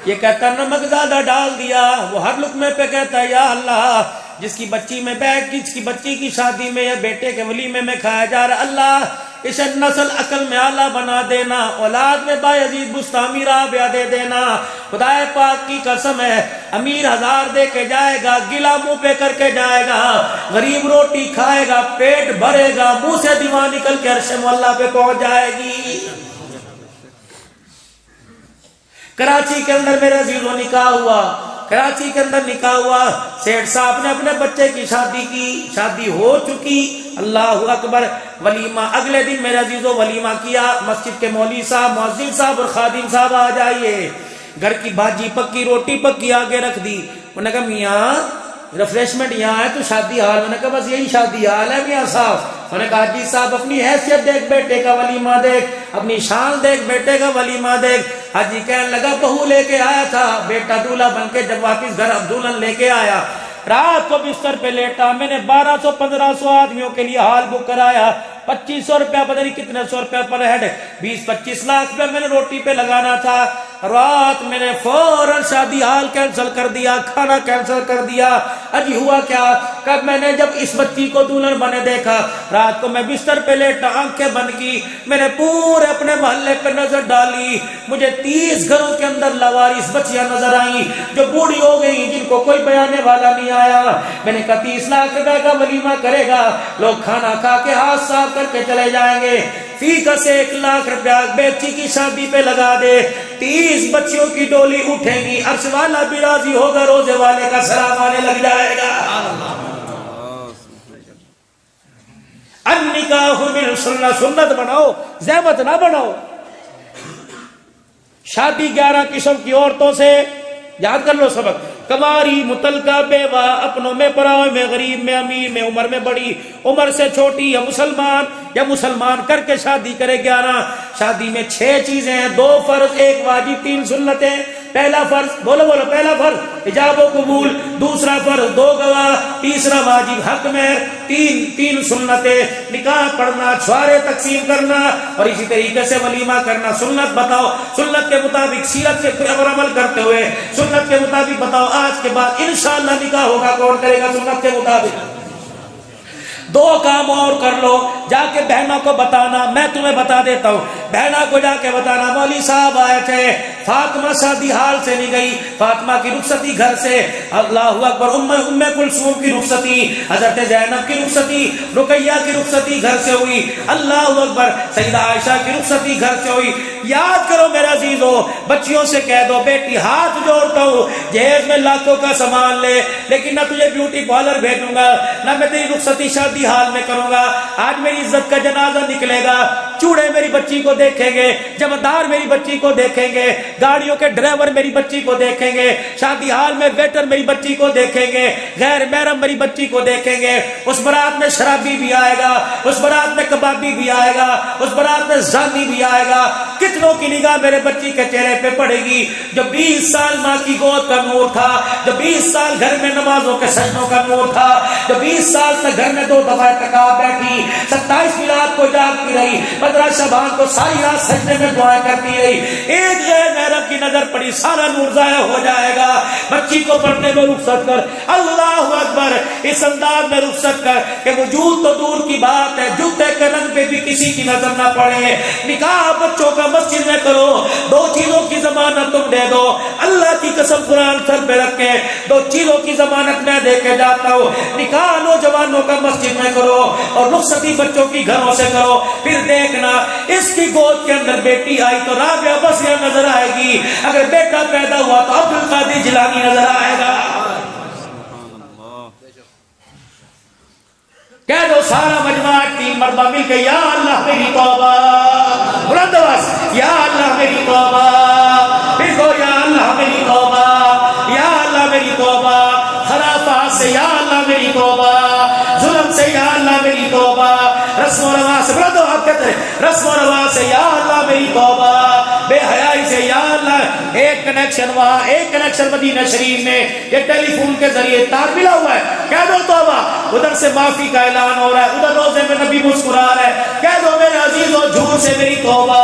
یہ کہتا نمک زیادہ ڈال دیا. وہ ہر لقمے پہ کہتا یا اللہ جس کی بچی میں بیٹھ جس کی بچی کی شادی میں یا بیٹے کے ولیمے میں کھایا جا رہا، اللہ اسے نسل عقل میں اعلیٰ بنا دینا، اولاد میں بایزید بستامی رابعہ دے دینا. خدا پاک کی قسم ہے، امیر 1000 دے کے جائے گا، گلا منہ پہ کر کے جائے گا، غریب روٹی کھائے گا، پیٹ بھرے گا، منہ سے دماغ نکل کے عرش مولا پہ پہنچ جائے گی. کراچی کے اندر میرے عزیزوں نکاح ہوا، کراچی کے اندر نکاح ہوا. سیٹھ صاحب نے اپنے بچے کی شادی کی، شادی ہو چکی، اللہ اکبر. ولیمہ اگلے دن میرے عزیزوں ولیمہ کیا. مسجد کے مولوی صاحب، مؤذن صاحب اور خادم صاحب آ جائیے. گھر کی بھاجی پکی، روٹی پکی آگے رکھ دی. انہوں نے کہا میاں ریفریشمنٹ یہاں ہے تو شادی حال. میں نے کہا بس یہی شادی حال ہے میاں صاحب. انہوں نے کہا جی صاحب اپنی حیثیت دیکھ، بیٹے کا ولیمہ دیکھ، اپنی شان دیکھ، بیٹے کا ولیمہ دیکھ. حاجی کہنے لگا بہو لے کے آیا تھا، بیٹا دولہا بن کے جب واپس گھر دلہن لے کے آیا، رات کو بستر پہ لیٹا، میں نے 1200-1500 آدمیوں کے لیے ہال بک کرایا. 2500 روپیہ پتہ نہیں کتنے 100 روپیہ پر ہیڈ، 20-25 لاکھ روپیہ میں نے روٹی پہ لگانا تھا. رات میں نے فوراً شادی حال کینسل کر دیا، کھانا کینسل کر دیا. اجی ہوا کیا؟ کب میں نے جب اس بچی کو دلہن بنے دیکھا، رات کو میں بستر پہ لیٹا، آنکھیں بند کی، میں نے پورے اپنے محلے پہ نظر ڈالی. مجھے 30 گھروں کے اندر لاوارث بچیاں نظر آئیں جو بوڑھی ہو گئی، جن کو کوئی بیانے والا نہیں آیا. میں نے کہا 30 لاکھ روپے کا ولیمہ کرے گا، لوگ کھانا کھا کے ہاتھ صاف کر کے چلے جائیں گے. فی کا سے 1 لاکھ روپیہ بیٹی کی شادی پہ لگا دے، 30 بچیوں کی ڈولی اٹھے گی، عرش والا بھی راضی ہوگا، روزے والے کا سلام آنے لگ جائے گا. النکاح من سنت، سنت بناؤ، زحمت نہ بناؤ. شادی 11 قسم کی عورتوں سے، یاد کر لو سبق. کماری، متلقہ، بیوہ، اپنوں میں پراؤ میں، غریب میں، امیر میں، عمر میں بڑی، عمر سے چھوٹی، یا مسلمان کر کے شادی کرے. 11 شادی میں 6 چیزیں ہیں، 2 فرض 1 واجب 3 سنتیں. پہلا فرض بولو پہلا فرض ایجاب و قبول، دوسرا فرض 2 گواہ، تیسرا واجب حق مہر، 3 سنتیں، نکاح پڑھنا، چھوارے تقسیم کرنا اور اسی طریقے سے ولیمہ کرنا. سنت بتاؤ، سنت کے مطابق سیرت کے عمل کرتے ہوئے سنت کے مطابق بتاؤ آج کے بعد انشاءاللہ نکاح ہوگا کون کرے گا سنت کے مطابق؟ 2 کام اور کر لو، جا کے بہنوں کو بتانا. میں تمہیں بتا دیتا ہوں، بہنوں کو جا کے بتانا مولوی صاحب آئے تھے، فاطمہ شادی حال سے نہیں گئی، فاطمہ کی رخصتی گھر سے، اللہ اکبر، ام کلثوم کی رخصتی، حضرت زینب کی رخصتی، رقیہ کی رخصتی گھر سے ہوئی، اللہ اکبر، سیدہ عائشہ کی رخصتی گھر سے ہوئی. یاد کرو میرا عزیزو، بچیوں سے کہہ دو بیٹی ہاتھ جوڑتا ہوں جہیز میں لاکھوں کا سامان لے، لیکن نہ تجھے بیوٹی پارلر بھیجوں گا، نہ میں تیری رخصتی شادی حال میں کروں گا. آج میری عزت کا جنازہ نکلے گا، چوڑے میری بچی کو دیکھیں گے، جمعدار میری بچی کو دیکھیں گے، گاڑیوں کے ڈرائیور میری بچی کو دیکھیں گے، شادی ہال میں ویٹر میری بچی کو دیکھیں گے، غیر محرم میری بچی کو دیکھیں گے۔ اس برات میں شرابی بھی آئے گا، اس برات میں کبابی بھی آئے گا، اس برات میں زانی بھی آئے گا۔ کتنوں کی نگاہ میرے بچی کے چہرے پہ پڑے گی؟ جو 20 سال ماں کی گود کا نور تھا، جو 20 سال گھر میں نمازوں کے سجدوں کا نور تھا، جو 20 سال تک گھر میں 2 دفعہ اعتکاف بیٹھی، 27ویں رات کو جاگتی رہی، 15 شعبان کو ساری رات سجدے میں دعائیں کرتی رہی، ایک غیر محرم کی نظر پڑی، سارا نور ضائع ہو جائے گا۔ بچی کو پڑھنے میں رخصت کر، اللہ اکبر، اس انداز میں رخصت کر کہ وجود تو دور کی بات ہے، جوتے کے رنگ پہ بھی کسی کی نظر نہ پڑے۔ نکاح بچوں کا مسجد میں کرو، 2 چیزوں کی ضمانت تم دے دو، اللہ کی قسم قرآن سر پہ رکھ کے 2 چیزوں کی ضمانت میں دے کے جاتا ہوں۔ نکاح نوجوانوں کا مسجد میں کرو اور رخصتی بچوں کی گھروں سے کرو، پھر دیکھنا اس کی گود کے اندر بیٹی آئی تو رابعہ بصریہ نظر آئے گی، اگر بیٹا پیدا ہوا تو عبد القادر جیلانی نظر آئے گا۔ کہہ دو سارا مجمع 3 مرتبہ مل کے یا اللہ میری توبہ، بلند آواز یا اللہ میری توبہ، پھر کو یا اللہ میری توبہ، یا اللہ میری توبہ، خرافات سے یا اللہ میری توبہ، ظلم سے یا اللہ میری توبہ، رسم و رواج سے بلند آواز کہتے ہیں، رسم و رواج سے یا اللہ میری توبہ، بے حیائی سے یا اللہ۔ ایک کنیکشن وہاں، ایک کنیکشن مدینہ شریف میں، یہ ٹیلی فون کے ذریعے تار ملا ہوا ہے، کہہ دو توبہ، ادھر سے معافی کا اعلان ہو رہا ہے، ادھر روزے میں نبی مسکرا رہا ہے، کہہ دو میرے عزیزوں جھوٹ سے میری توبہ،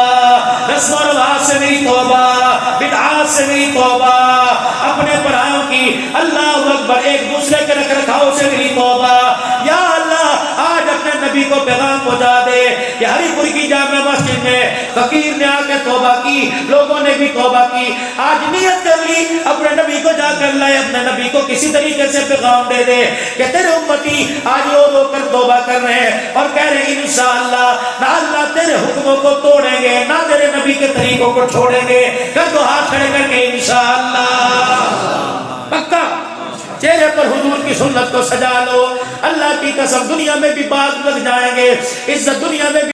رسم و رواج سے میری توبہ، بدعات سے میری توبہ، اپنے پرایوں کی اللہ اکبر ایک دوسرے کے رکھ رکھاؤ سے میری توبہ۔ یا اللہ آج اپنے نبی کو پیغام پہنچا دے کہ ہری پور کی جامع مسجد میں فقیر نے آ کے توبہ کی، لوگوں نے بھی توبہ کی، آج نیت کر لی اپنے نبی کو جا کر لائے، اپنے نبی کو کسی طریقے سے پیغام دے دے کہ تیرے امتی آج رو رو کر توبہ کر رہے ہیں اور کہہ رہے ہیں انشاءاللہ نہ اللہ تیرے حکموں کو توڑیں گے نہ تیرے نبی کے طریقوں کو چھوڑیں گے۔ کر دو ہاتھ کھڑے کر کے انشاءاللہ، پکا چہرے پر حضور کی سنت کو سجا لو، اللہ کی قسم دنیا میں بھی باغ لگ جائیں گے، عزت دنیا میں بھی